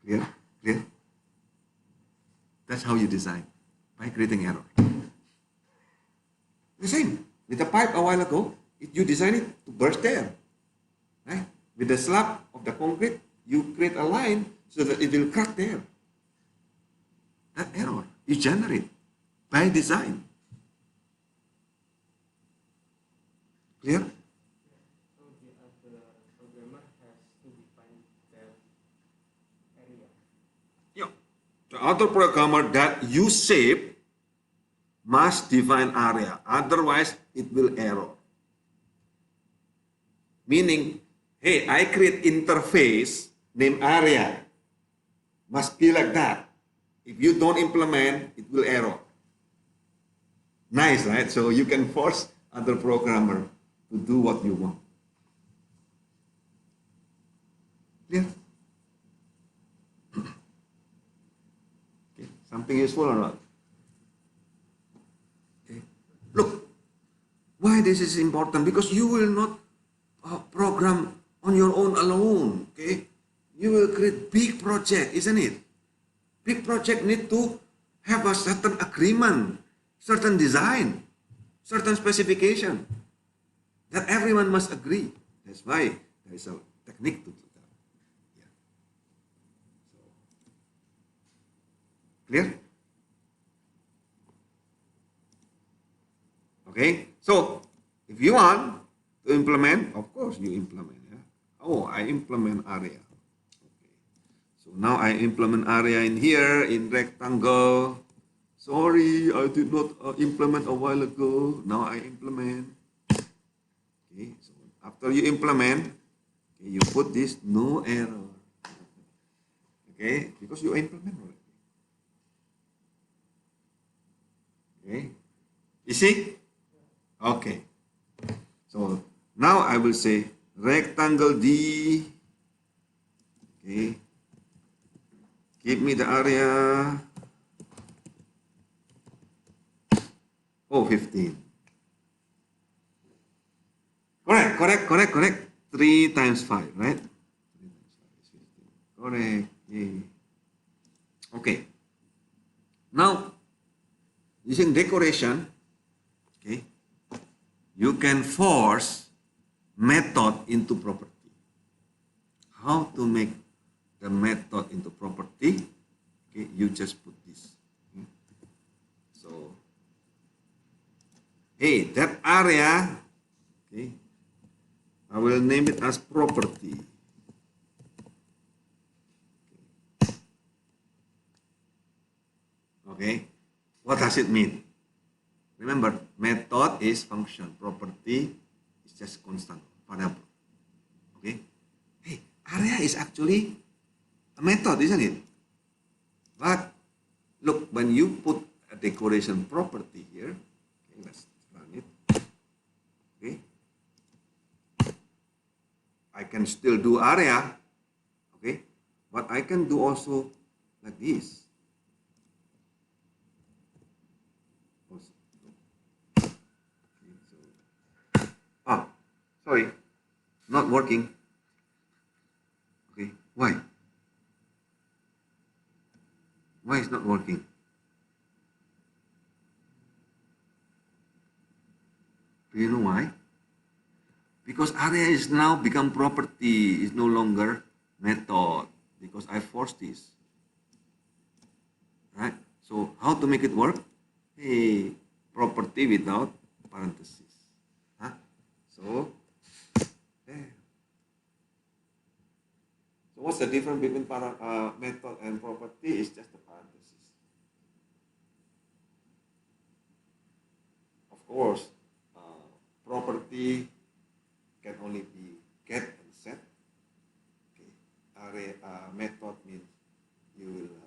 Clear? Clear? That's how you design, by creating error. The same with the pipe a while ago. You design it to burst there, right? With the slab of the concrete, you create a line so that it will crack there. That error you generate by design. Clear? So the other programmer has to define that area. Yeah. The other programmer that use shape must define area, otherwise it will error. Meaning, hey, I create interface name area. Must be like that. If you don't implement, it will error. Nice, right? So you can force other programmer to do what you want. Clear? Okay. Something useful or not? Okay. Look, why this is important? Because you will not program on your own alone. Okay, you will create big project, isn't it? Big project need to have a certain agreement, certain design, certain specification that everyone must agree. That's why there is a technique to do that. Yeah. So, clear? Okay. So if you want to implement, of course you implement. Yeah? Oh, I implement area. Okay. So now I implement area in here in rectangle. Sorry, I did not implement a while ago. Now I implement. Okay. So after you implement, okay, you put this no error. Okay, because you implement already. Okay. You see? Okay. So now I will say rectangle D. Okay. Give me the area. Oh, 15. Correct. 3 times 5, right? 3 times 5 is 15. Correct. Yay. Okay. Now, using decoration, okay, you can force method into property. How to make the method into property? Okay, you just put this. Okay. So, hey, that area, okay, I will name it as property. Okay, what does it mean? Remember, method is function, property is just constant, variable. Okay, hey, area is actually a method, isn't it? But look, when you put a decoration property here, okay, let's run it. Okay, I can still do area, okay, but I can do also like this. Ah, sorry, not working. Okay, why? Why is not working? Do you know why? Because area is now become property, is no longer method. Because I forced this. Right? So how to make it work? Hey, property without parentheses. Huh? So, there. So what's the difference between method and property? It's just the parentheses. Of course, property can only be get and set. Okay. array method means you will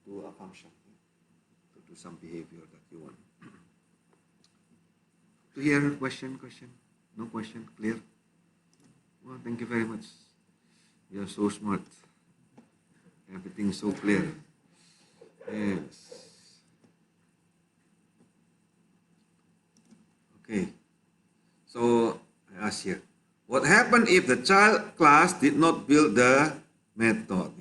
do a function to do some behavior that you want. To hear question? No question? Clear? Well, thank you very much. You are so smart. Everything so clear. Yes. Okay. So I ask here, what happened if the child class did not build the method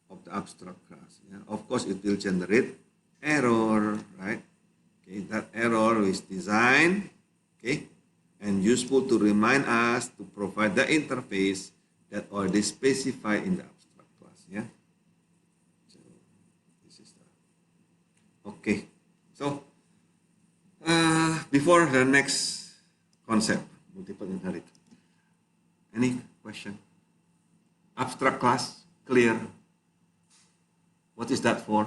of the abstract class? Of course, it will generate error, right? Okay, that error is designed, okay, and useful to remind us to provide the interface that already specified in the abstract class. So this is the okay. So before the next concept, multiple inherit. Any question? Abstract class, clear. What is that for?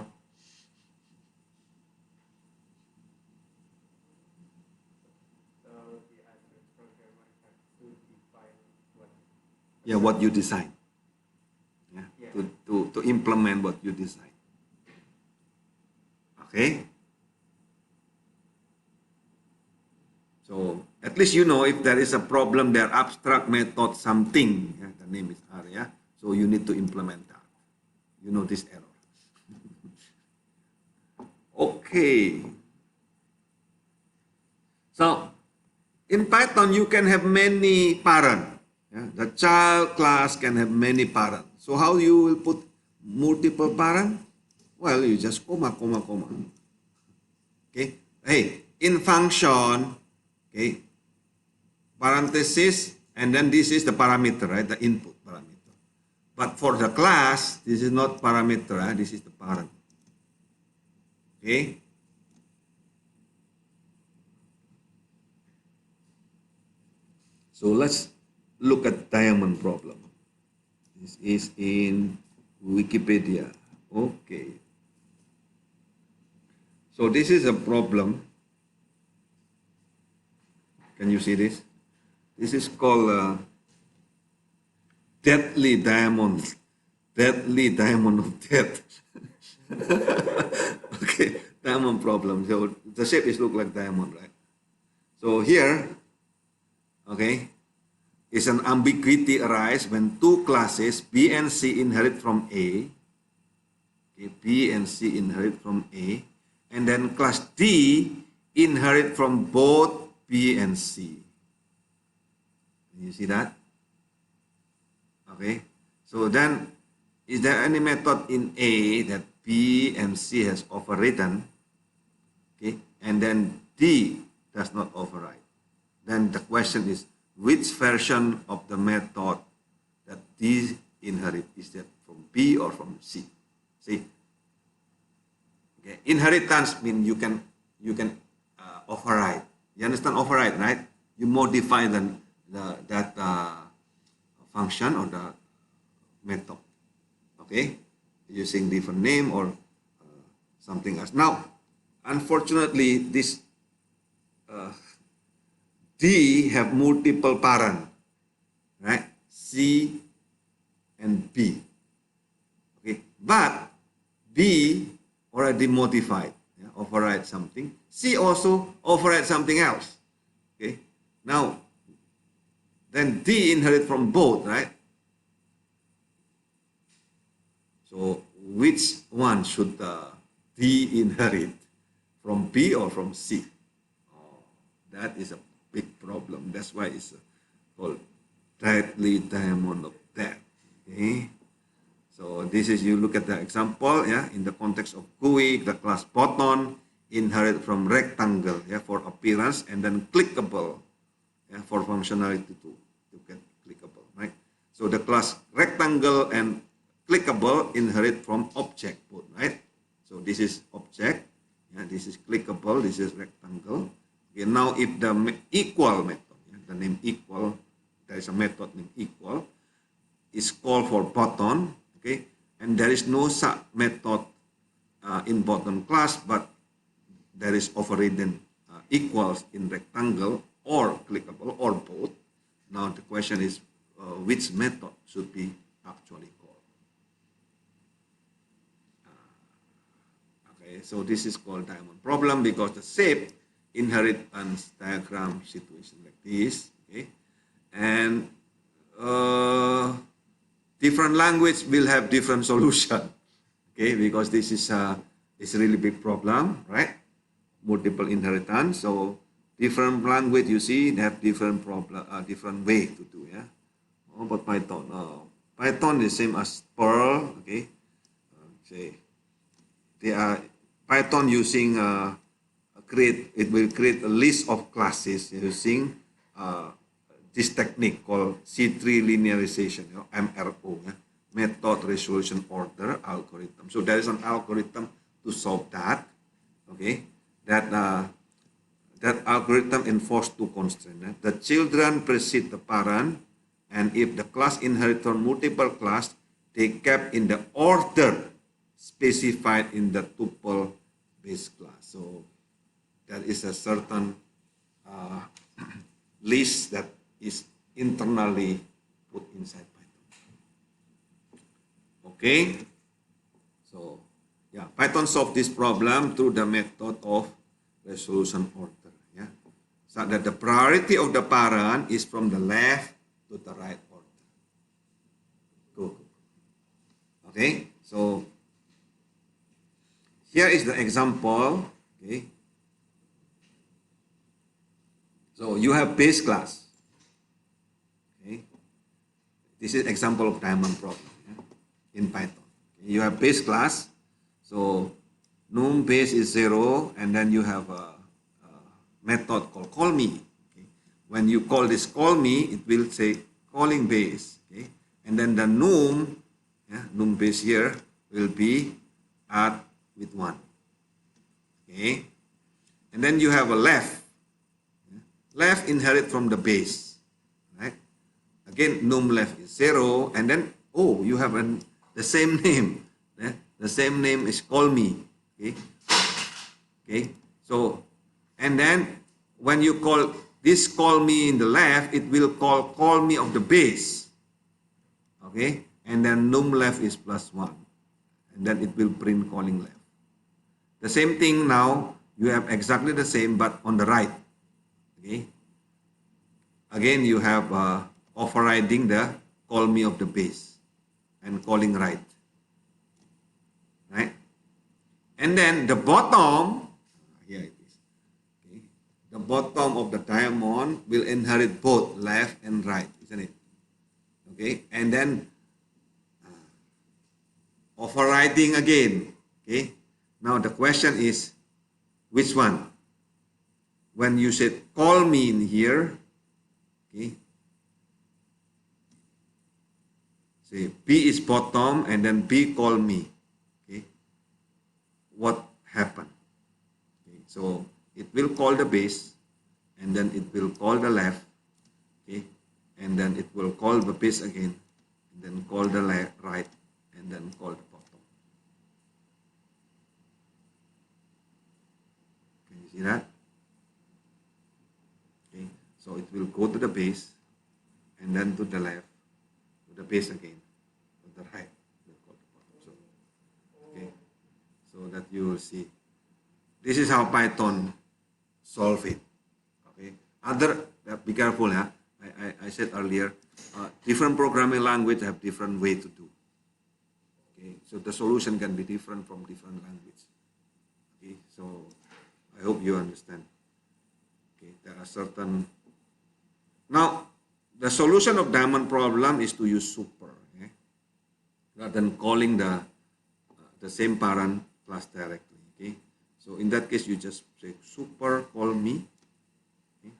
So the abstract programmer has to define what. Yeah, what you design. Yeah. To implement what you design. Okay. So at least you know if there is a problem there, abstract method something, the name is area, so you need to implement that. You know this error. Okay. So in Python, you can have many parents. The child class can have many parents. So how you will put multiple parents? Well, you just comma. Okay. Hey, in function, okay, parenthesis, and then this is the parameter, right? The input parameter. But for the class, this is not parameter, right? This is the parent. Okay. So let's look at diamond problem. This is in Wikipedia. Okay. So this is a problem. Can you see this? This is called deadly diamond. Deadly diamond of death. Okay, diamond problem. So the shape is look like diamond, right? So here, okay, is an ambiguity arise when two classes B and C inherit from A. Okay, B and C inherit from A, and then class D inherit from both B and C. You see that? Okay. So then, is there any method in A that B and C has overridden? Okay, and then D does not override. Then the question is, which version of the method that D inherit, is that from B or from C? See, okay, inheritance means you can override. You understand override, right? You modify that function or the method, okay, using different name or something else. Now, unfortunately, this D have multiple parent, right? C and B. Okay, but B already modified, override something. C also override something else. Okay, now then D inherit from both, right? So which one should D inherit, from B or from C? Oh, that is a big problem. That's why it's called deadly diamond of death. Okay. So this is, you look at the example, in the context of GUI, the class button inherit from rectangle, for appearance, and then clickable, for functionality to get clickable, right? So the class rectangle and clickable inherit from object both, right? So this is object, this is clickable, this is rectangle. Okay, now if the equal method, the name equal, there is a method named equal, is called for button, okay, and there is no sub method in button class, but there is overridden equals in rectangle or clickable or both. Now the question is, which method should be actually called. Okay, so this is called diamond problem because the shape inheritance diagram situation like this. Okay, and different language will have different solution. Okay, because this is a really big problem, right? Multiple inheritance. So different language you see they have different problem, different way to do. Yeah. How about Python? Python is same as Perl. Okay. Say they are Python using it will create a list of classes using this technique called C3 linearization, MRO, method resolution order algorithm. So there is an algorithm to solve that. Okay, that algorithm enforces two constraints. The children precede the parent, and if the class inherits from multiple class, they kept in the order specified in the tuple base class. So there is a certain list that is internally put inside Python. Okay, so yeah, Python solve this problem through the method of resolution order. Yeah, so that the priority of the parent is from the left to the right order. Go. Okay, so here is the example. Okay, so you have base class. Okay, this is example of diamond problem, yeah, in Python. Okay? You have base class, so num base is 0, and then you have a method called call me. Okay? When you call this call me, it will say calling base. Okay? And then the num, yeah, num base here will be add with 1. Okay? And then you have a left. Yeah? Left inherit from the base. Right? Again, num left is 0, and then, oh, you have the same name. Yeah? The same name is call me. Okay? Okay? So, and then when you call this call me in the left, it will call me of the base. Okay? And then num left is +1. And then it will print calling left. The same thing now, you have exactly the same, but on the right. Okay? Again, you have overriding the call me of the base and calling right. Right? And then the bottom, here it is. Okay? The bottom of the diamond will inherit both left and right, isn't it? Okay? And then overriding again. Okay? Now the question is, which one? When you said call me in here, okay, say B is bottom and then B call me. Okay, what happened? Okay, so it will call the base and then it will call the left. Okay, and then it will call the base again, and then call the left, right, and then call the bottom. Can you see that? Okay, so it will go to the base and then to the left, to the base again, to the right, will call the bottom. So, okay, so that you will see. This is how Python solve it. Okay, be careful, yeah. I said earlier, different programming language have different way to do. Okay, so the solution can be different from different language. Okay, so I hope you understand. Okay, there are certain. Now, the solution of diamond problem is to use super, okay? Rather than calling the same parent class directly. Okay, so in that case, you just say super call me. Okay?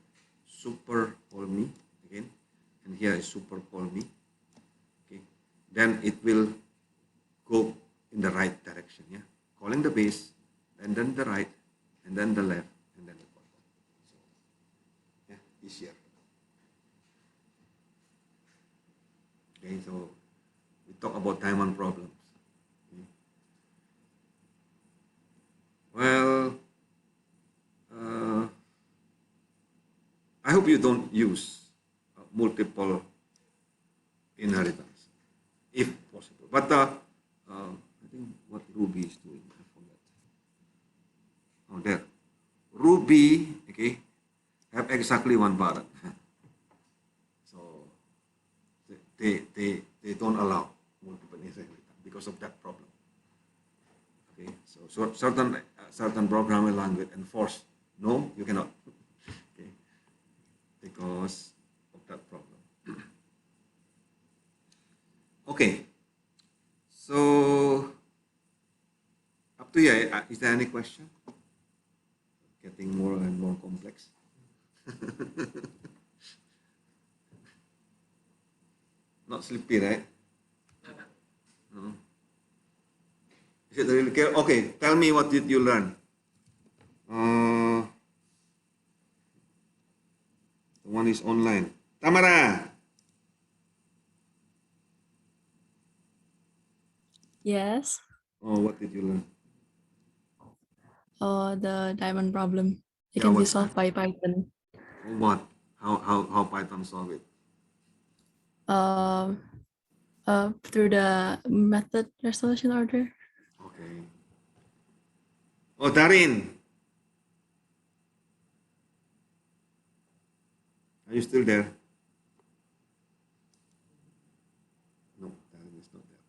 Super call me again, and here is super call me. Okay, then it will go in the right direction. Yeah, calling the base, and then the right, and then the left, and then the bottom. So, yeah, easier. Okay, so we talk about diamond problems. Okay. Well, I hope you don't use multiple inheritance, if possible. But I think what Ruby is doing, I forgot. Oh, there. Ruby, okay, have exactly one parent. So they don't allow multiple inheritance because of that problem. Okay, so certain programming language enforce no, you cannot. Okay, because of that problem. Okay, so up to you. Is there any question? Getting more and more complex. Not sleepy, right? No. Is it really clear? Okay, tell me what did you learn? The one is online. Tamara. Yes. Oh, what did you learn? The diamond problem. It Yeah, can be what's that? solved by Python. What? How Python solve it? Um, through the method resolution order. Okay. Oh, Darin, are you still there? No, Darin is not there.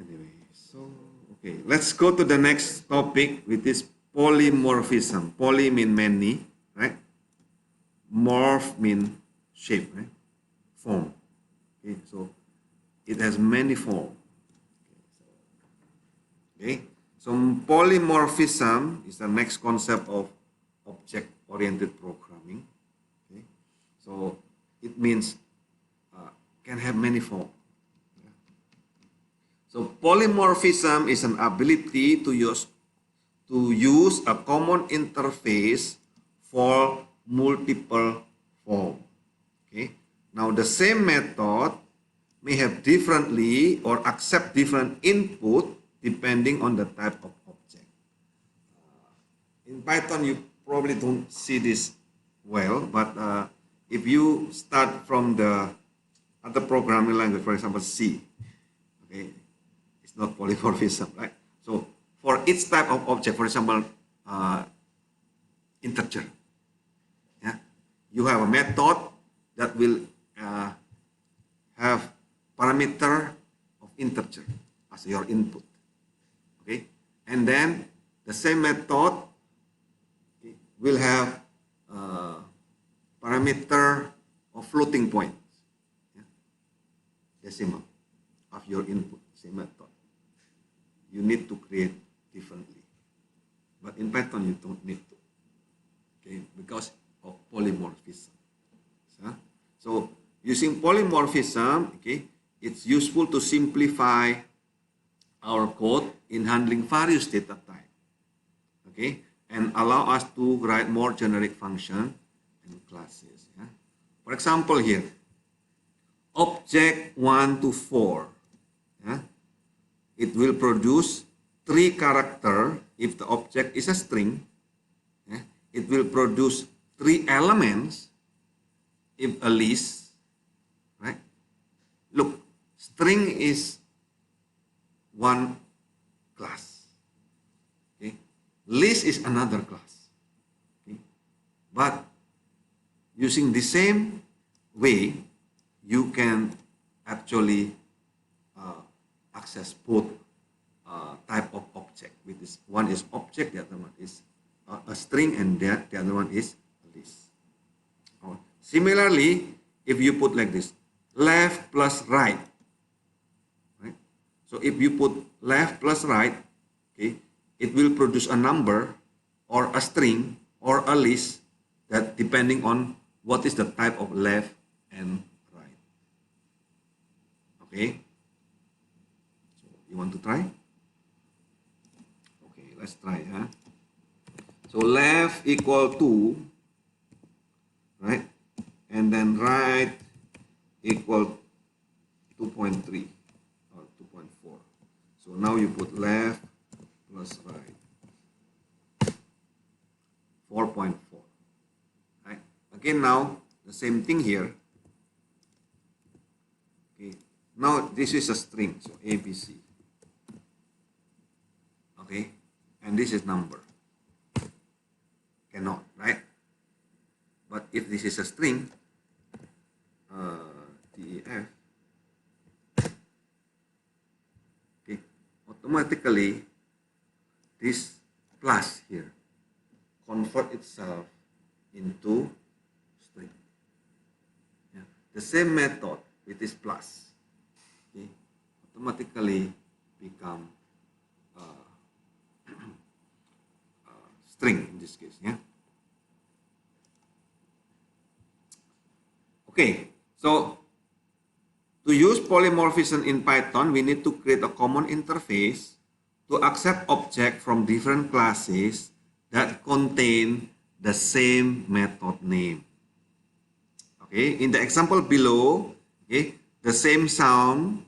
Anyway, so okay, let's go to the next topic, which is polymorphism. Poly mean many, right? Morph mean shape, right? Form. Okay, so it has many forms. Okay, so polymorphism is the next concept of object-oriented programming. Okay, so it means can have many forms. So polymorphism is an ability to use a common interface for multiple forms. Okay. Now the same method may have differently or accept different input depending on the type of object. In Python, you probably don't see this well, but if you start from the other programming language, for example, C, okay, it's not polymorphism, right? So for each type of object, for example, integer, yeah, you have a method that will have parameter of integer as your input, okay, and then the same method will have parameter of floating point, yeah, decimal of your input, same method. You need to create differently. But in Python, you don't need to, okay, because of polymorphism. So using polymorphism, okay, it's useful to simplify our code in handling various data types, okay, and allow us to write more generic function and classes. Yeah? For example, here, object 1 to 4, yeah, it will produce 3 character if the object is a string. Yeah? It will produce 3 elements if a list, right? Look, string is one class. Okay? List is another class. Okay? But using the same way, you can actually access both type of object. With this, one is object, the other one is a string, and the other one is a list. Similarly, if you put like this, left plus right, right? So if you put left plus right, okay, it will produce a number or a string or a list that depending on what is the type of left and right. Okay. So you want to try? Okay, let's try. Huh? So left equal to, right? And then right equal 2.3 or 2.4. So now you put left plus right, 4.4. Right? Again now, the same thing here. Okay. Now this is a string, so ABC. Okay, and this is number. Cannot, right? But if this is a string, DEF, okay, automatically this plus here convert itself into string. Yeah. The same method with this plus, okay, automatically become string in this case. Yeah. Okay, so to use polymorphism in Python, we need to create a common interface to accept objects from different classes that contain the same method name. Okay, in the example below, okay, the same sound,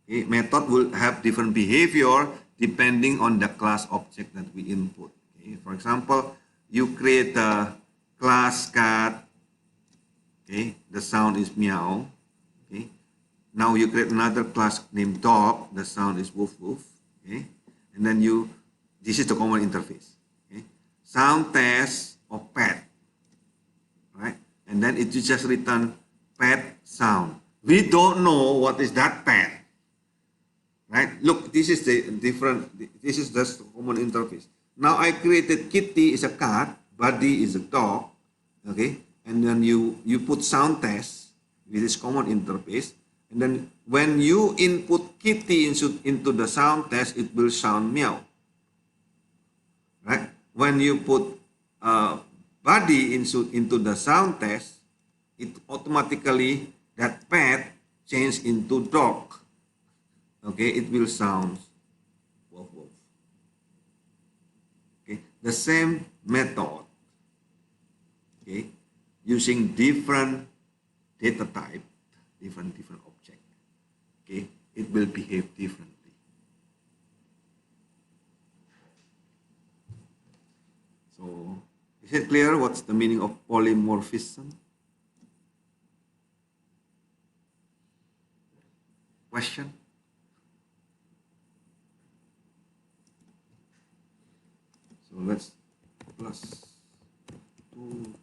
okay, method will have different behavior depending on the class object that we input. Okay, for example, you create a class cat. Okay, the sound is meow. Okay, now you create another class named dog. The sound is woof woof. Okay, and then this is the common interface. Okay, sound test of pet. Right, and then it just return pet sound. We don't know what is that pet. Right, look, this is the different. This is just the common interface. Now I created kitty is a cat, buddy is a dog. Okay. And then you put sound test with this common interface, and then when you input kitty into the sound test, it will sound meow. Right? When you put body into the sound test, it automatically that pet change into dog. Okay, it will sound woof woof. Okay, the same method. Okay. Using different data type, different object, okay, it will behave differently. So, is it clear what's the meaning of polymorphism? Question? So let's plus 2.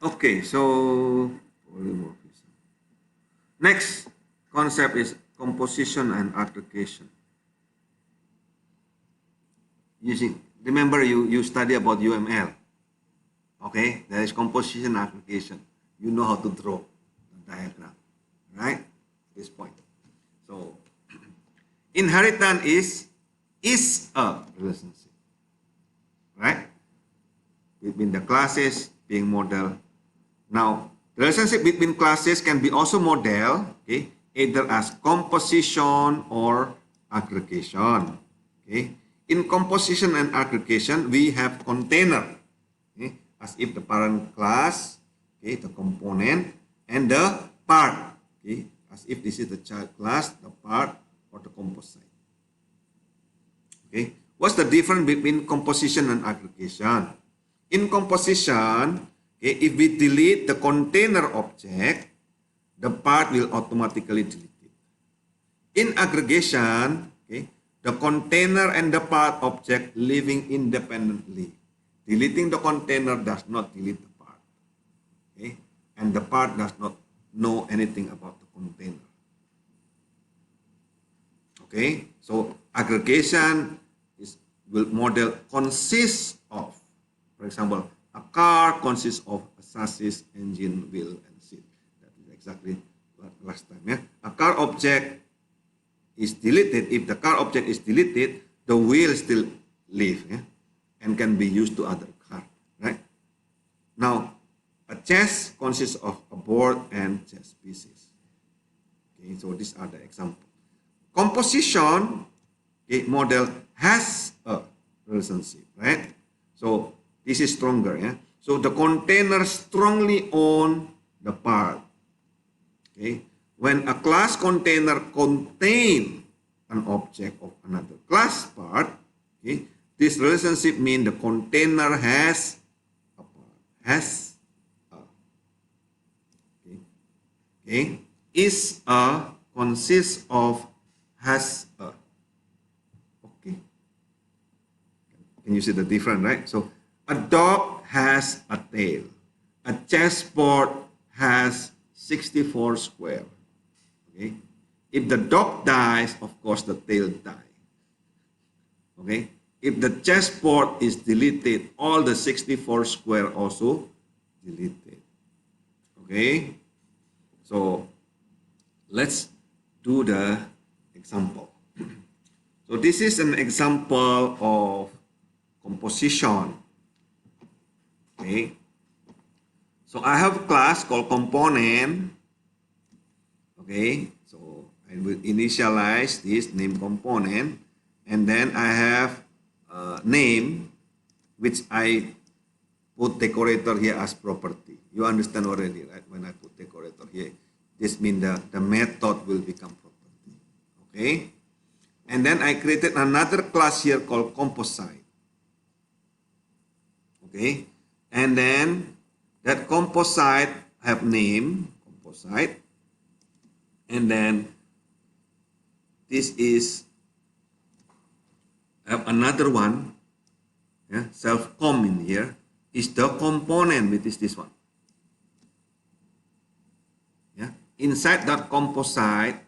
Okay, so polymorphism. Next concept is composition and aggregation. Remember you study about UML. Okay, there is composition and aggregation. You know how to draw the diagram, right? At this point. So inheritance is a relationship, right? Between the classes being modeled. Now, the relationship between classes can be also modeled, okay, either as composition or aggregation. Okay. In composition and aggregation, we have container, okay, as if the parent class, okay, the component, and the part, okay, as if this is the child class, the part, or the composite. Okay. What's the difference between composition and aggregation? In composition, okay, if we delete the container object, the part will automatically delete it. In aggregation, okay, the container and the part object living independently. Deleting the container does not delete the part. Okay, and the part does not know anything about the container. Okay, so aggregation will model consists of, for example, a car consists of a chassis, engine, wheel, and seat. That is exactly what last time. Yeah? A car object is deleted. If the car object is deleted, the wheel still live, yeah? And can be used to other car. Right? Now, a chess consists of a board and chess pieces. Okay, so these are the examples. Composition, okay, model has a relationship, right? So this is stronger, yeah. So the container strongly own the part. Okay. When a class container contain an object of another class part, okay, this relationship means the container has a part, has a, okay, okay, is a, consists of, has a. Okay. Can you see the difference, right? So a dog has a tail. A chessboard has 64 square. Okay. If the dog dies, of course the tail dies. Okay. If the chessboard is deleted, all the 64 square also deleted. Okay. So let's do the example. So this is an example of composition. Okay. So I have a class called component. Okay. So I will initialize this name component, and then I have a name which I put decorator here as property. You understand already, right? When I put decorator here, this means the method will become property. Okay. And then I created another class here called composite. Okay. And then that composite have name, composite. And then this is have another one, yeah, self-com in here, is the component, which is this one. Yeah. Inside that composite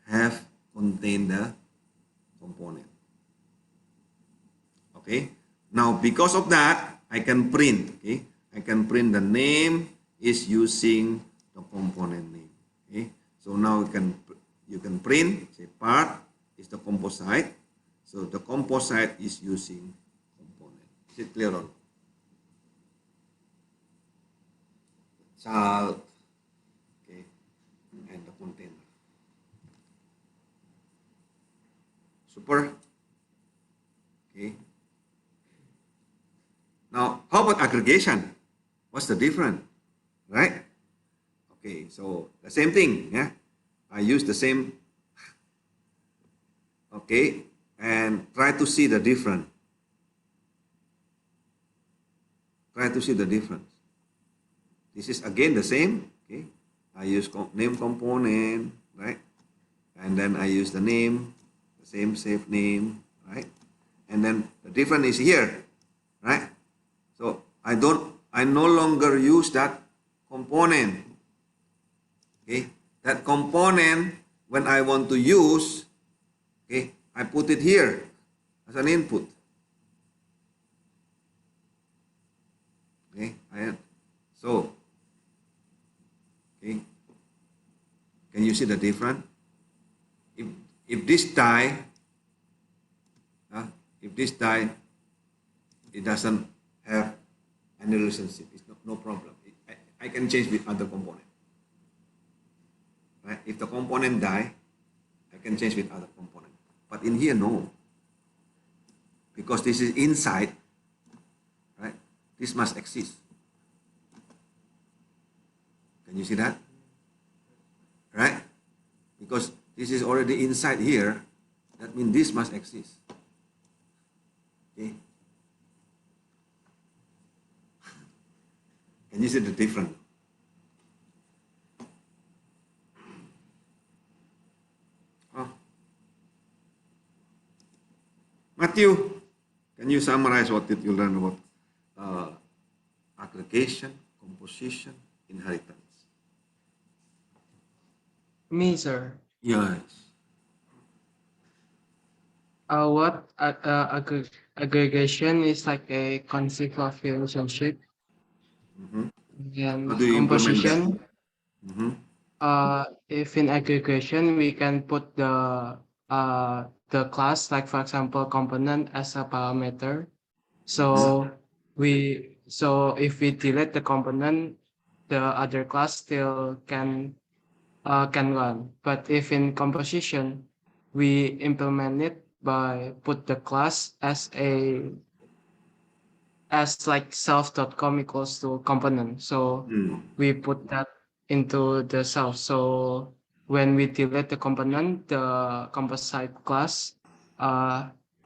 have contain the component. Okay. Now because of that, I can print. Okay. I can print the name is using the component name. Okay. So now you can print, say part is the composite. So the composite is using component. Is it clear on? Child, okay, and the container. Super. Okay. Now, how about aggregation? What's the difference? Right? Okay, so the same thing, yeah. I use the same, okay, and try to see the difference. Try to see the difference. This is again the same, okay. I use name component, right? And then I use the name, the same safe name, right? And then the difference is here, right? So I no longer use that component. Okay, that component when I want to use, okay, I put it here as an input. Okay, so okay, can you see the difference? If this die, if this die, it doesn't have any relationship. It's no problem. I can change with other component. Right? If the component die, I can change with other component. But in here, no. Because this is inside, right? This must exist. Can you see that? Right? Because this is already inside here, that means this must exist. Okay? Can you see the difference? Oh. Matthew, can you summarize what did you learn about aggregation, composition, inheritance? Me, sir. Yes. What aggregation is like a concept of relationship, Mm-hmm. How and do you implement that? composition. Mm-hmm. If in aggregation we can put the class, like for example component, as a parameter. So if we delete the component, the other class still can run. But if in composition, we implement it by put the class as like self.com equals to component. So Mm. we put that into the cell. So when we delete the component, the composite class,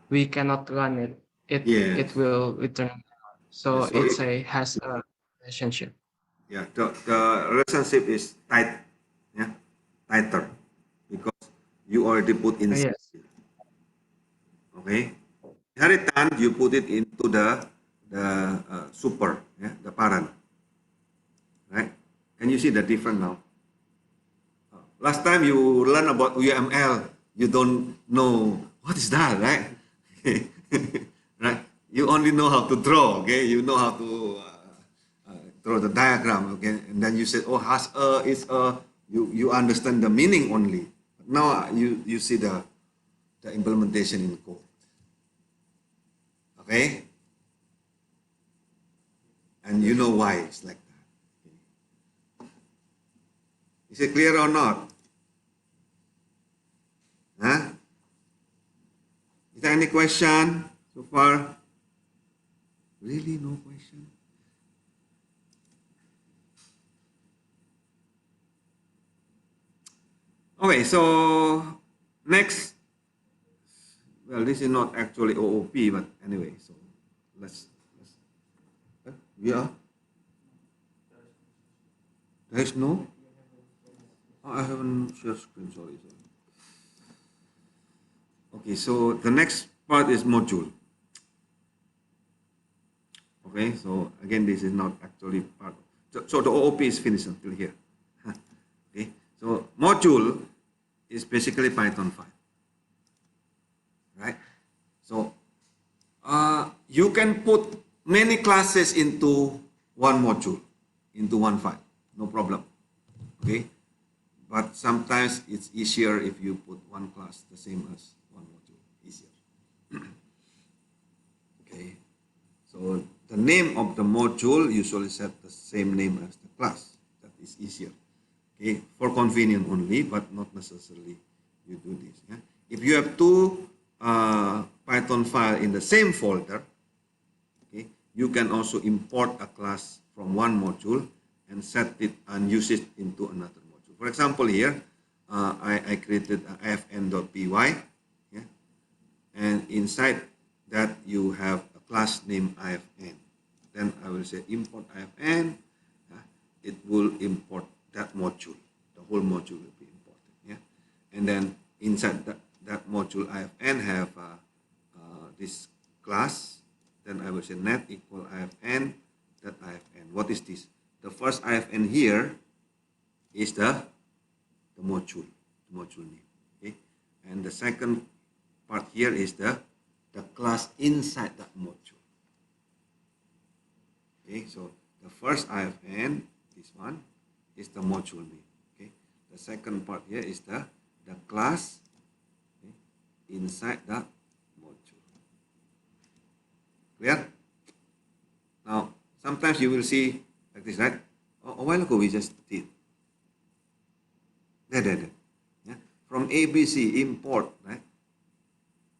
we cannot run it. It Yes. will return. So Yes. So it's a has a relationship. yeah, the relationship is tight, yeah, tighter because you already put inside. Yes. Okay. Inheritance, you put it into the super, yeah, the parent, right? Can you see the difference now? Last time you learn about UML, you don't know what is that, right? Right? You only know how to draw, okay? You know how to draw the diagram, okay? And then you said, oh, has a is a. You understand the meaning only. Now you see the implementation in code, okay? And you know why it's like that. Is it clear or not? Huh? Is there any question so far? Really, no question? Okay, so next, well, this is not actually OOP, but anyway, so let's yeah, there is no, oh, I haven't shared screen, sorry. Okay, so the next part is module. Okay, so again, this is not actually part. So the OOP is finished until here. Okay, so module is basically Python 5, right? So you can put many classes into one module, into one file, no problem. Okay, but sometimes it's easier if you put one class the same as one module, easier. Okay, so the name of the module usually set the same name as the class. That is easier. Okay, for convenience only, but not necessarily you do this. Yeah? If you have two Python file in the same folder, okay, you can also import a class from one module and set it and use it into another module. For example, here I created ifn.py, yeah, and inside that you have a class named ifn. Then I will say import ifn. It will import that module. The whole module will be imported. Yeah, and then inside that module ifn have this class. Then I will say net equal ifn that ifn. What is this? The first ifn here is the module name. Okay, and the second part here is the class inside that module. Okay, so the first ifn, this one, is the module name. Okay, the second part here is the class, okay, inside that module. Clear? Now, sometimes you will see like this, right? A while ago we just did. There. Yeah? From ABC import, right?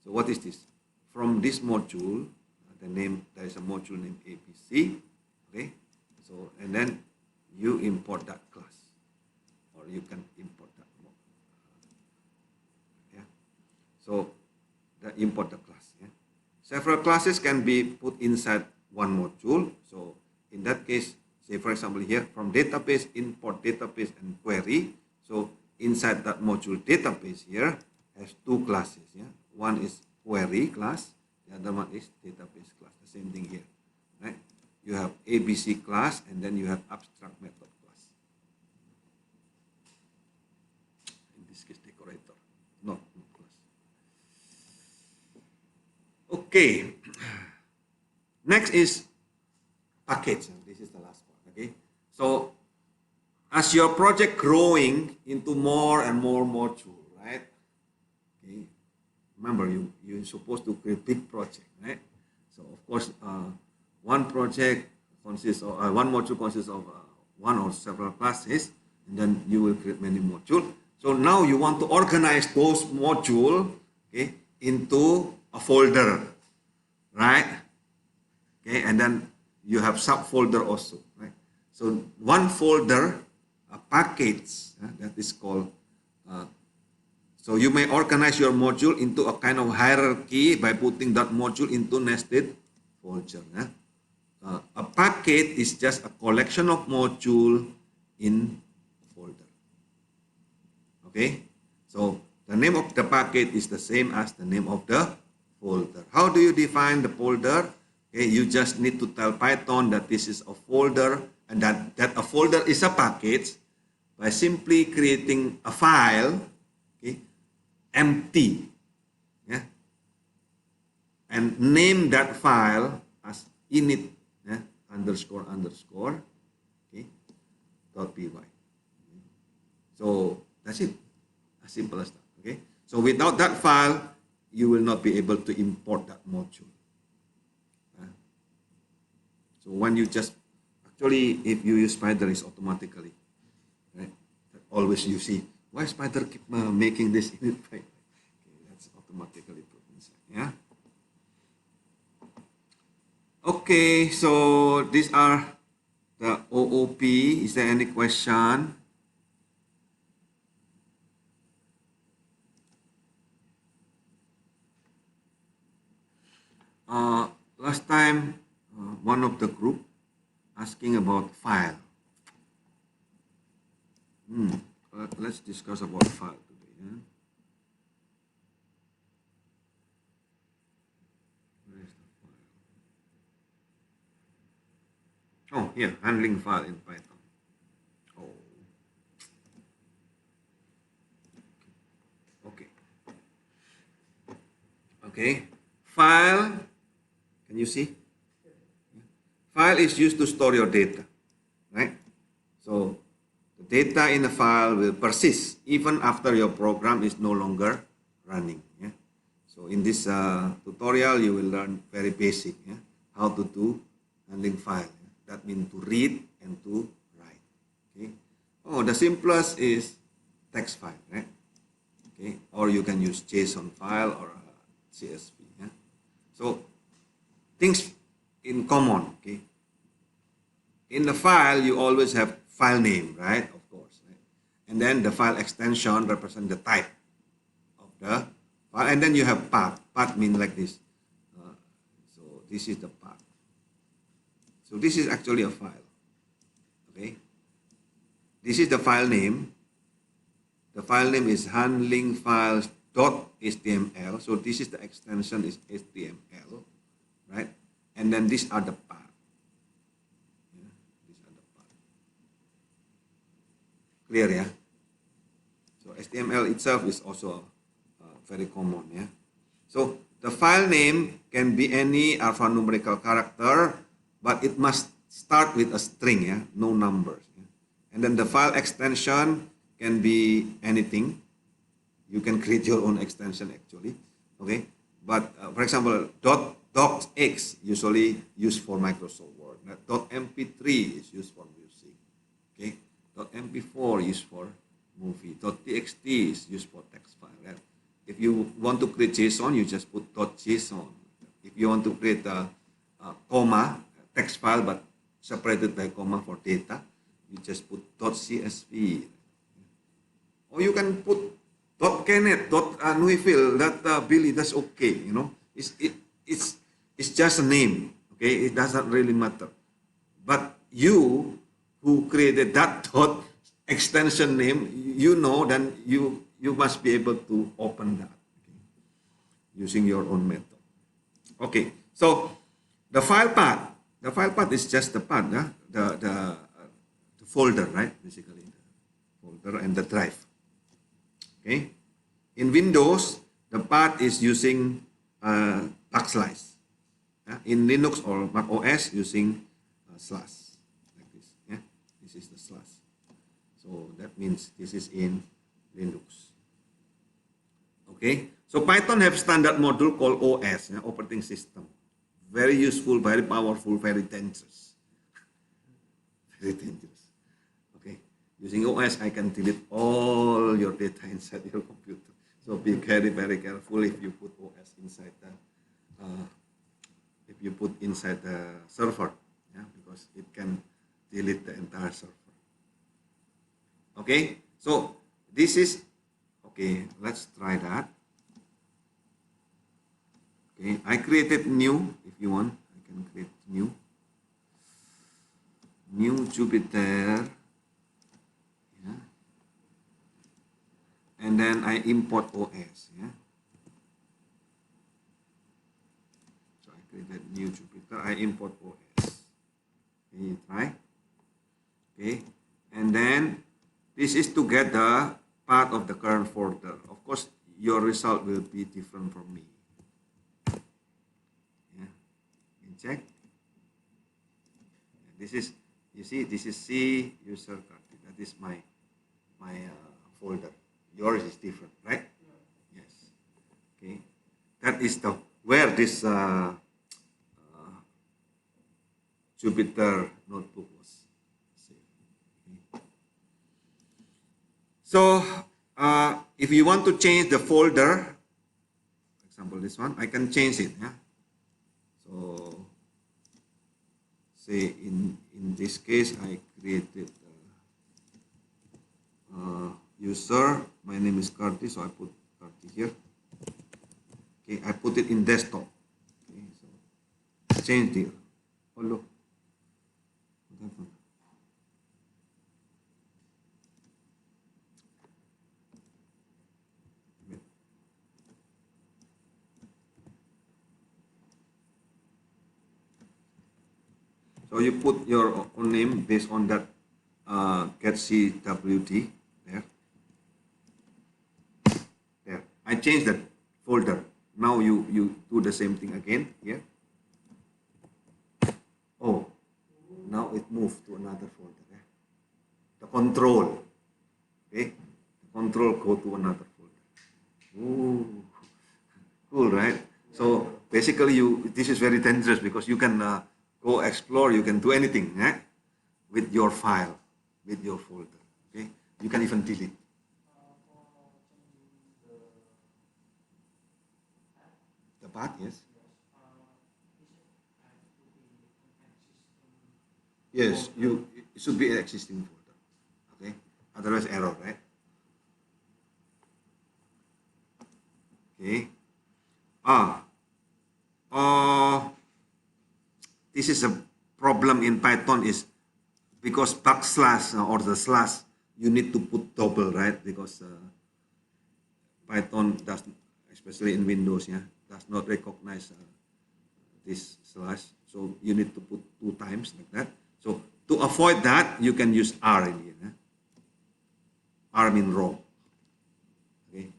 So what is this? From this module, the name, there is a module named ABC. Okay, so and then you import that class, or you can import that. Yeah, so the import the class. Yeah, several classes can be put inside one module. So in that case, say for example here from database import database and query. So inside that module database here has two classes. Yeah, one is query class, the other one is database class. The same thing here, right? You have ABC class and then you have abstract method class. In this case, decorator, not class. Okay. Next is package. This is the last part. Okay. So as your project growing into more and more module, right? Okay. Remember, you're supposed to create big project, right? So of course, one project consists of one module consists of one or several classes, and then you will create many modules. So now you want to organize those modules, okay, into a folder, right? Okay, and then you have subfolder also, right? So one folder a package that is called. So you may organize your module into a kind of hierarchy by putting that module into nested folder. A packet is just a collection of module in a folder. Okay, so the name of the packet is the same as the name of the folder. How do you define the folder? Okay, you just need to tell Python that this is a folder and that a folder is a package by simply creating a file, okay, empty, yeah, and name that file as init, yeah, underscore underscore, okay, .py. So that's it, as simple as that. Okay, so without that file, you will not be able to import that module. So when you just actually, if you use Spider, it's automatically, right? Always you see why Spider keep making this init file. Okay, that's automatically put inside. Yeah. Okay, so these are the OOP. Is there any question? Last time, one of the group asking about file. Let's discuss about file today. Yeah? Where is the file? Oh, here, handling file in Python. Oh, okay. Okay, file. Can you see? File is used to store your data, right? So the data in the file will persist even after your program is no longer running. Yeah? So in this tutorial, you will learn very basic, yeah? How to do handling file. Yeah? That means to read and to write. Okay. Oh, the simplest is text file, right? Okay. Or you can use JSON file or CSV. Yeah? So things in common. Okay. In the file, you always have file name, right? Of course. Right? And then the file extension represents the type of the file. And then you have path. Path means like this. So this is the path. So this is actually a file. Okay. This is the file name. The file name is handlingfiles.html. So this is the extension is HTML, right? And then these are the path. Clear, yeah? So HTML itself is also very common, yeah? So the file name can be any alphanumerical character, but it must start with a string, yeah? No numbers. Yeah? And then the file extension can be anything. You can create your own extension actually, okay? But for example, .docx usually used for Microsoft Word. .mp3 is used for music, okay? .mp4 used for movie. .txt is used for text file. Right? If you want to create JSON, you just put .json. If you want to create a comma text file but separated by comma for data, you just put .csv. Or you can put .kenneth, .nuifil, that Billy, that's okay. You know, it's just a name. Okay, it doesn't really matter. But you who created that dot extension name, you know, then you must be able to open that, okay, using your own method. Okay, so the file path is just the path, yeah? the folder, right? Basically, the folder and the drive. Okay, in Windows, the path is using backslash. Yeah? In Linux or Mac OS, using slash. This is the slash. So that means this is in Linux. Okay. So Python have standard module called OS, yeah, operating system. Very useful, very powerful, very dangerous. Very dangerous. Okay. Using OS, I can delete all your data inside your computer. So be very, very careful if you put OS inside the server, yeah, because it can delete the entire server. Okay, so this is, okay, let's try that. Okay, I created new. If you want, I can create new Jupyter. Yeah. And then I import OS. Yeah. So I created new Jupyter. I import OS. Okay, you try. Okay, and then this is to get the path of the current folder. Of course, your result will be different from me. Yeah, you can check. This is, you see, this is C user card. That is my folder. Yours is different, right? Yes. Okay. That is the where this Jupyter notebook was saved. Okay. So if you want to change the folder, for example, this one, I can change it. Yeah. So say in this case, I created user. My name is Karti, so I put Karti here. Okay, I put it in desktop. Okay, so change here. Oh look, what happened? Wait. So you put your own name based on that get CWD there. There. I changed that folder. Now you do the same thing again here. Oh, now it moved to another folder. Yeah? The control. Okay, the control go to another folder. Ooh, cool, right? So basically, this is very dangerous because you can go explore. You can do anything, yeah? With your file, with your folder. Okay, you can even delete. The path, yes. Yes, it should be an existing folder. Okay, otherwise error, right? Okay. Ah, this is a problem in Python is because backslash or the slash you need to put double, right? Because Python does, especially in Windows, yeah, does not recognize this slash. So you need to put 2 times like that. So to avoid that, you can use R in here. Yeah? R mean row. Okay.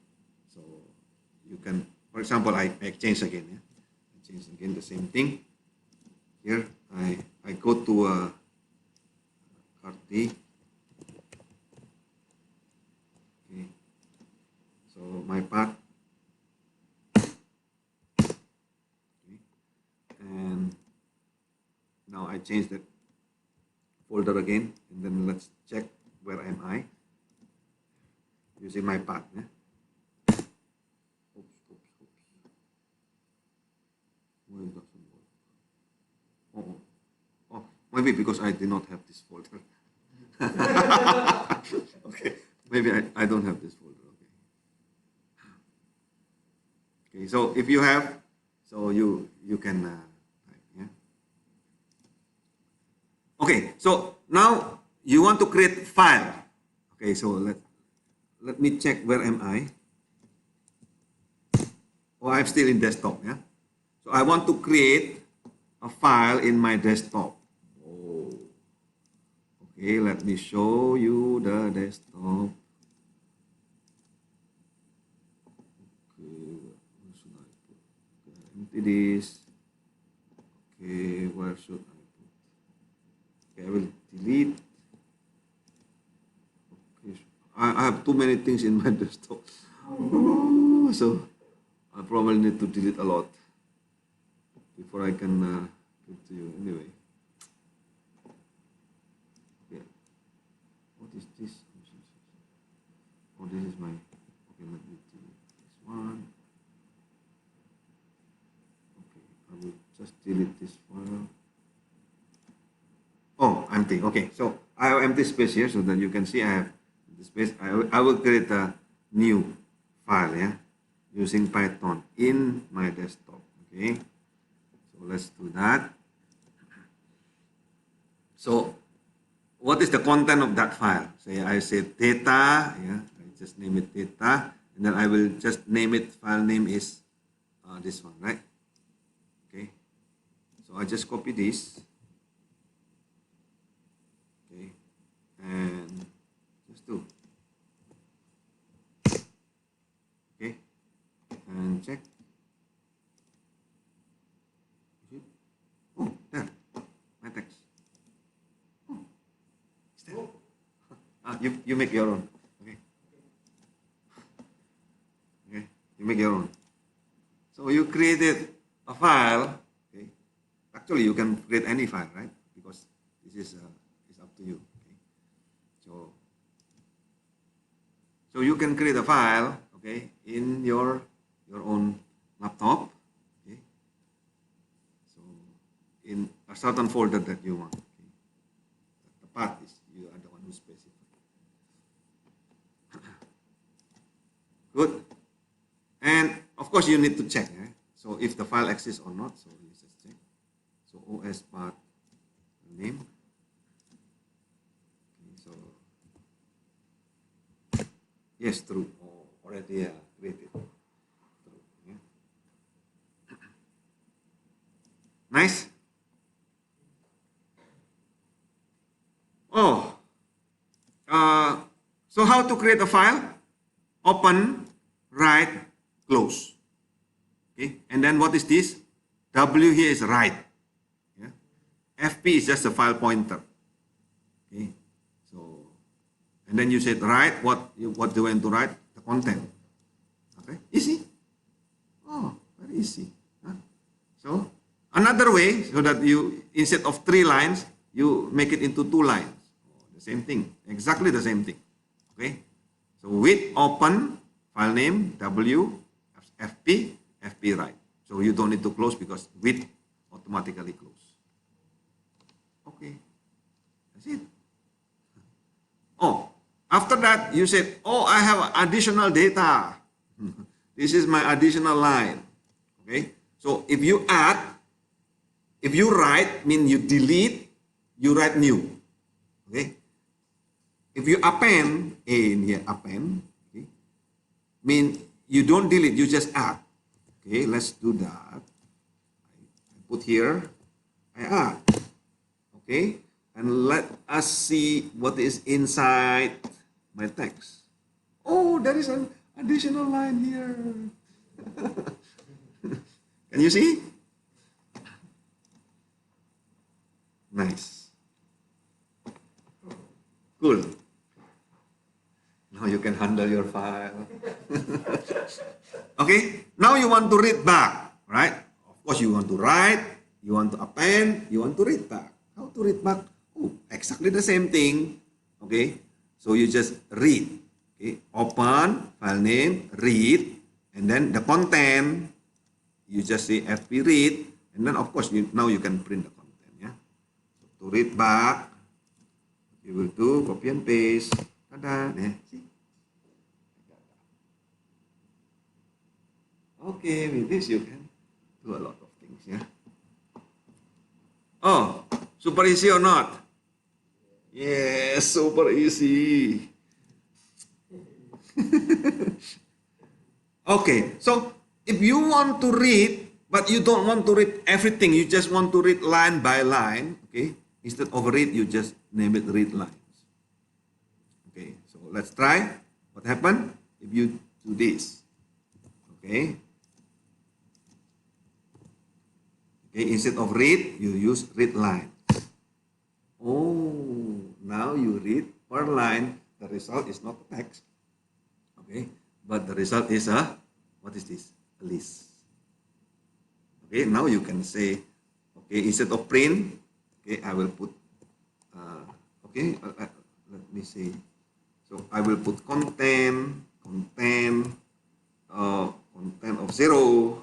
So you can, for example, I change again. Yeah? I change again the same thing. Here I go to Karti. Okay. So my path. Okay. And now I change the folder again, and then let's check where am I using my path. Yeah? Oops. Why it doesn't work? Oh, maybe because I did not have this folder. Okay, maybe I don't have this folder. Okay, so if you have, so you can type, yeah. Okay, so now you want to create file. Okay, so let me check where am I. Oh, I'm still in desktop, yeah. So I want to create a file in my desktop. Oh, okay, let me show you the desktop. Okay, where should I put? Okay, empty this. Okay, where should I put? Okay, I will delete. Okay, I have too many things in my desktop. Oh, so I probably need to delete a lot before I can give to you. Anyway, okay. What is this? Oh, this is my. Okay, let me delete this one. Okay, I will just delete this file. Oh, empty. Okay, so I have empty space here so that you can see I have this space, I will create a new file, yeah, using Python in my desktop. Okay, so let's do that. So what is the content of that file? Say I say data, yeah, I just name it data, and then I will just name it, file name is this one, right? Okay, so I just copy this, okay, and just do, okay, and check. Oh, there, my text. Oh, it's there. You make your own. Okay. Okay. You make your own. So you created a file. Okay. Actually, you can create any file, right? Because this is up to you. Okay. So you can create a file. Okay, in your own laptop. Okay. So in a certain folder that you want. Okay. The path is you are the one who specifies. Good. And of course, you need to check. Eh? So if the file exists or not. So you just check. So OS path name. Okay, so yes, true. Oh, already created. True. Yeah. Nice. Oh. So how to create a file? Open, write, close. Okay, and then what is this? W here is write. Yeah. FP is just a file pointer. Okay, so and then you said write what do you want to write? The content. Okay, easy. Oh, very easy. Huh? So another way so that you instead of 3 lines you make it into 2 lines. Oh, the same thing, exactly the same thing. Okay, so with open file name W FP write. So you don't need to close because with automatically close. Okay, that's it. Oh, after that you said, oh, I have additional data. This is my additional line. Okay, so if you add, if you write, mean you delete, you write new. Okay, if you append, in here append, okay, mean you don't delete, you just add. Okay, let's do that. I put here, I add. Okay, and let us see what is inside my text. Oh, there is an additional line here. Can you see? Nice. Cool. Now you can handle your file. Okay, now you want to read back, right? Of course, you want to write, you want to append, you want to read back. How to read back? Oh, exactly the same thing. Okay, so you just read. Okay, open, file name, read, and then the content, you just say FP read, and then of course, now you can print the content. Yeah, so to read back, you will do copy and paste. Tada, yeah, see? Okay, with this you can do a lot of things, yeah. Oh, super easy or not? Yes, super easy. Okay, so if you want to read, but you don't want to read everything, you just want to read line by line, okay? Instead of read, you just name it read lines. Okay, so let's try. What happened if you do this? Okay. Okay, instead of read, you use read line. Oh, now you read per line. The result is not text. Okay, but the result is what is this? A list. Okay, now you can say, okay, instead of print, okay, I will put, let me see. So I will put content of 0.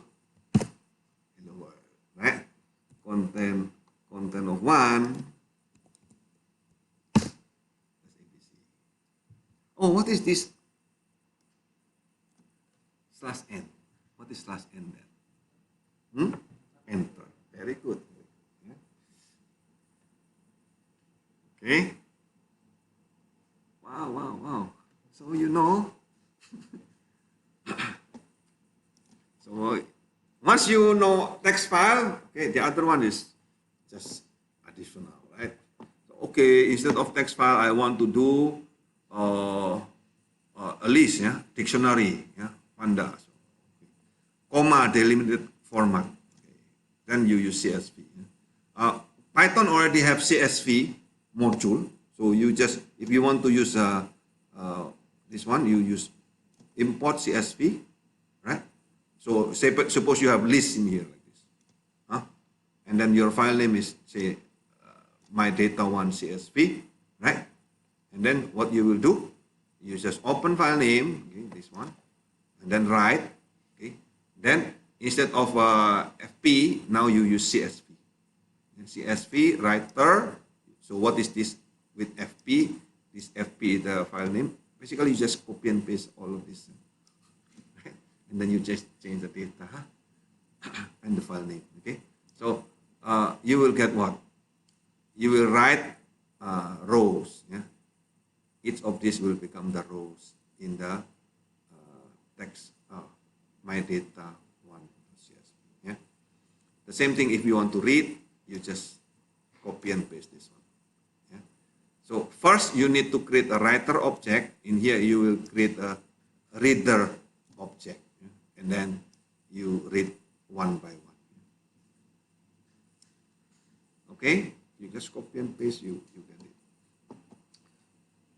Right? Content of 1. Oh, what is this slash n? What is slash n there? Enter. Very good. Yeah. Okay. Wow, wow, wow. So you know. So once you know text file, okay, the other one is just additional, right? So, okay, instead of text file, I want to do a list, yeah, dictionary, yeah, pandas, comma delimited format. Okay. Then you use CSV. Yeah. Python already have CSV module, so you just, if you want to use this one, you use import CSV, right? So suppose you have lists in here like this, huh? And then your file name is say my data one CSV, right? And then what you will do, you just open file name, okay, this one, and then write, okay. Then instead of FP, now you use CSV. And CSV writer. So what is this with FP? This FP is the file name. Basically, you just copy and paste all of this, right? And then you just change the data and the file name. Okay. So you will get what? You will write rows. Yeah. Each of these will become the rows in the text my data one CSV. Yeah. The same thing if you want to read, you just copy and paste this one. Yeah. So first you need to create a writer object. In here you will create a reader object, yeah? And then you read one by one. Okay, you just copy and paste, you get it.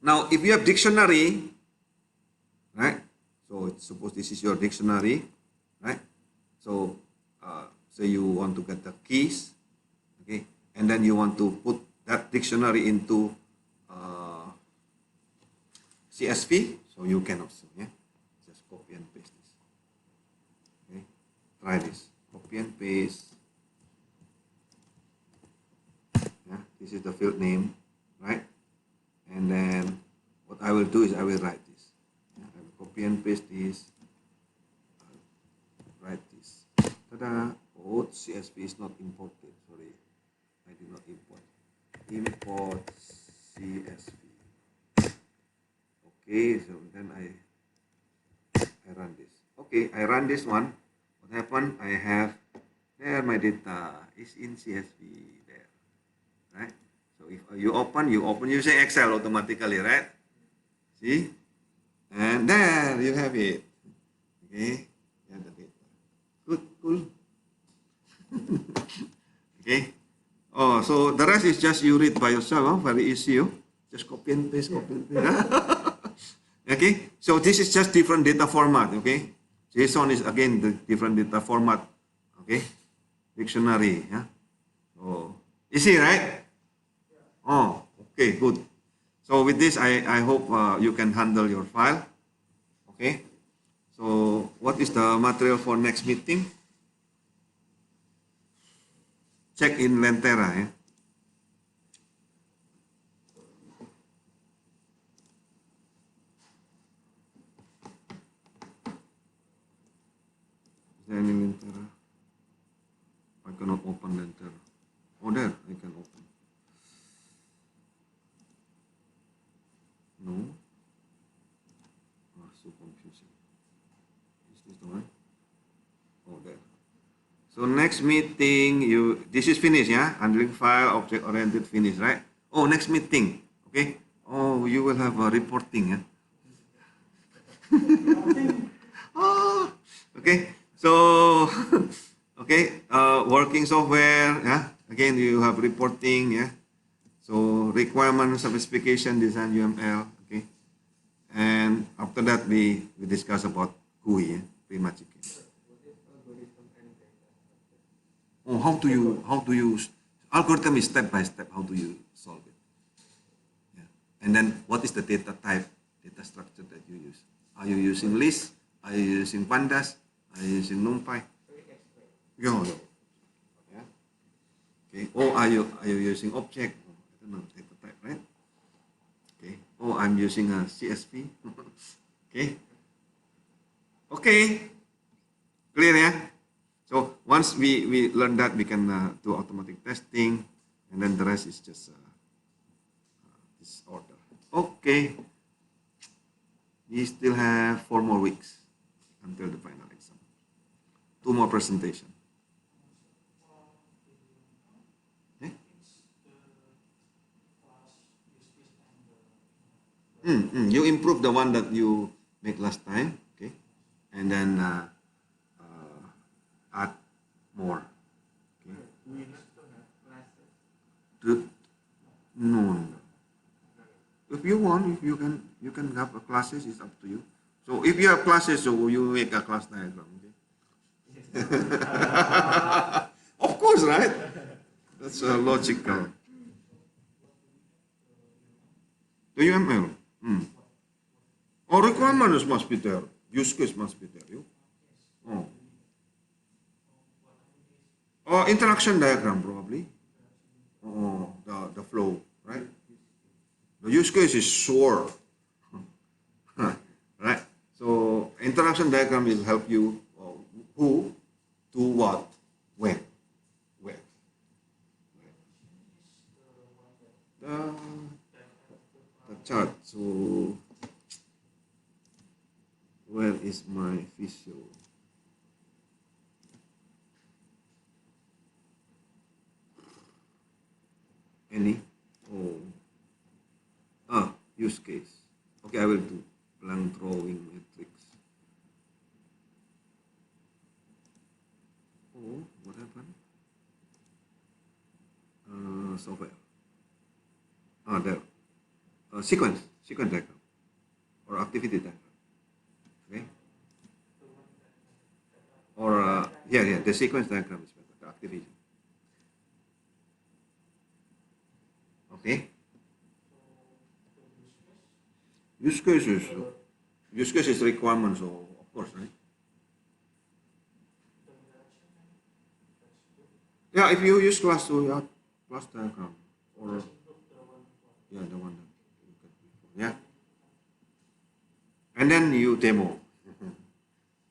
Now if you have dictionary, right? So suppose this is your dictionary, right? So say you want to get the keys, okay, and then you want to put that dictionary into CSV, so you can also, yeah, just copy and paste this. Okay, try this, copy and paste. Yeah, this is the field name, right? And then what I will do is I will write this. Yeah, I will copy and paste this. Write this. Ta-da! Oh, CSV is not imported. Sorry, I did not import. Import CSV. Okay, so then I run this. Okay, I run this one. What happened? I have there my data is in CSV there, right? So if you open using Excel automatically, right? See, and there you have it. Okay, you have the data. Good, cool. Okay. Oh, so the rest is just you read by yourself. Huh? Very easy. Oh? Just copy and paste, copy and paste. Okay. So this is just different data format. Okay. JSON is again the different data format. Okay. Dictionary. Yeah. Oh, easy, right? Oh, okay, good. So with this, I hope you can handle your file. Okay. So what is the material for next meeting? Check in Lentera. Yeah. Is there any Lentera? I cannot open Lentera. Oh, there, I can open. No. Oh, so confusing. Is this the one? Oh, there. So next meeting, this is finished, yeah? Handling file, object-oriented, finished, right? Oh, next meeting, okay? Oh, you will have a reporting, yeah? Oh, okay. So, okay, working software, yeah? Again, you have reporting, yeah? So requirement specification, design UML, okay? And after that, we discuss about GUI, yeah? Pretty much okay. Oh, how do you algorithm is step by step, how do you solve it? Yeah. And then what is the data type, data structure that you use? Are you using list? Are you using pandas? Are you using NumPy? Yeah. Okay. Or are you using object? I don't know, data type, right? Okay. Or are I'm using a CSV. Okay. Okay. Clear, yeah? So once we learn that, we can do automatic testing, and then the rest is just this order. Okay. We still have 4 more weeks until the final exam. 2 more presentation. Okay? You improve the one that you make last time, okay? And then add more. Okay? No, no, no. If you want, if you can have a classes. It's up to you. So if you have classes, so you make a class diagram. Okay? Of course, right? That's logical. The UML. Oh, requirements must be there. Use case must be there. You. Oh. Oh, interaction diagram probably. Oh, the flow, right? The use case is short. Right? So interaction diagram will help you who, do what, when, where. The chart. So where is my visual? Any? Oh, use case. Okay, I will do blank drawing matrix. Oh, what happened? Software. There. Sequence diagram or activity diagram. Okay. Or yeah, the sequence diagram is better. The activity. Okay. Use case is requirements, of course, right? Yeah, if you use class to class diagram or yeah, the one that you got before. Yeah, and then you demo.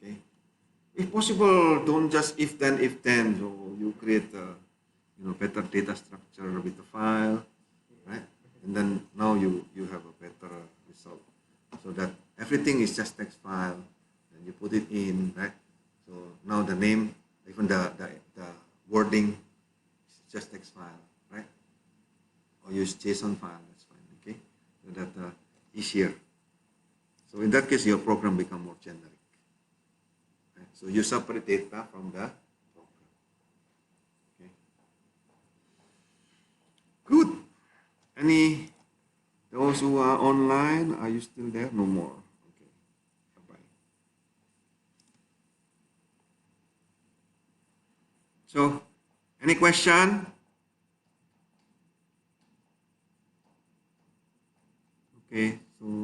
Okay, if possible, don't just if then. So you create better data structure with the file, right? And then now you have a better result. So that everything is just text file, and you put it in, right? So now the name, even the wording, is just text file, right? Or use JSON file, that's fine, okay? So that easier. So in that case, your program become more generic. Right? So you separate data from the program. Okay. Good. Those who are online, are you still there? No more. Okay. Bye-bye. So, any question? Okay.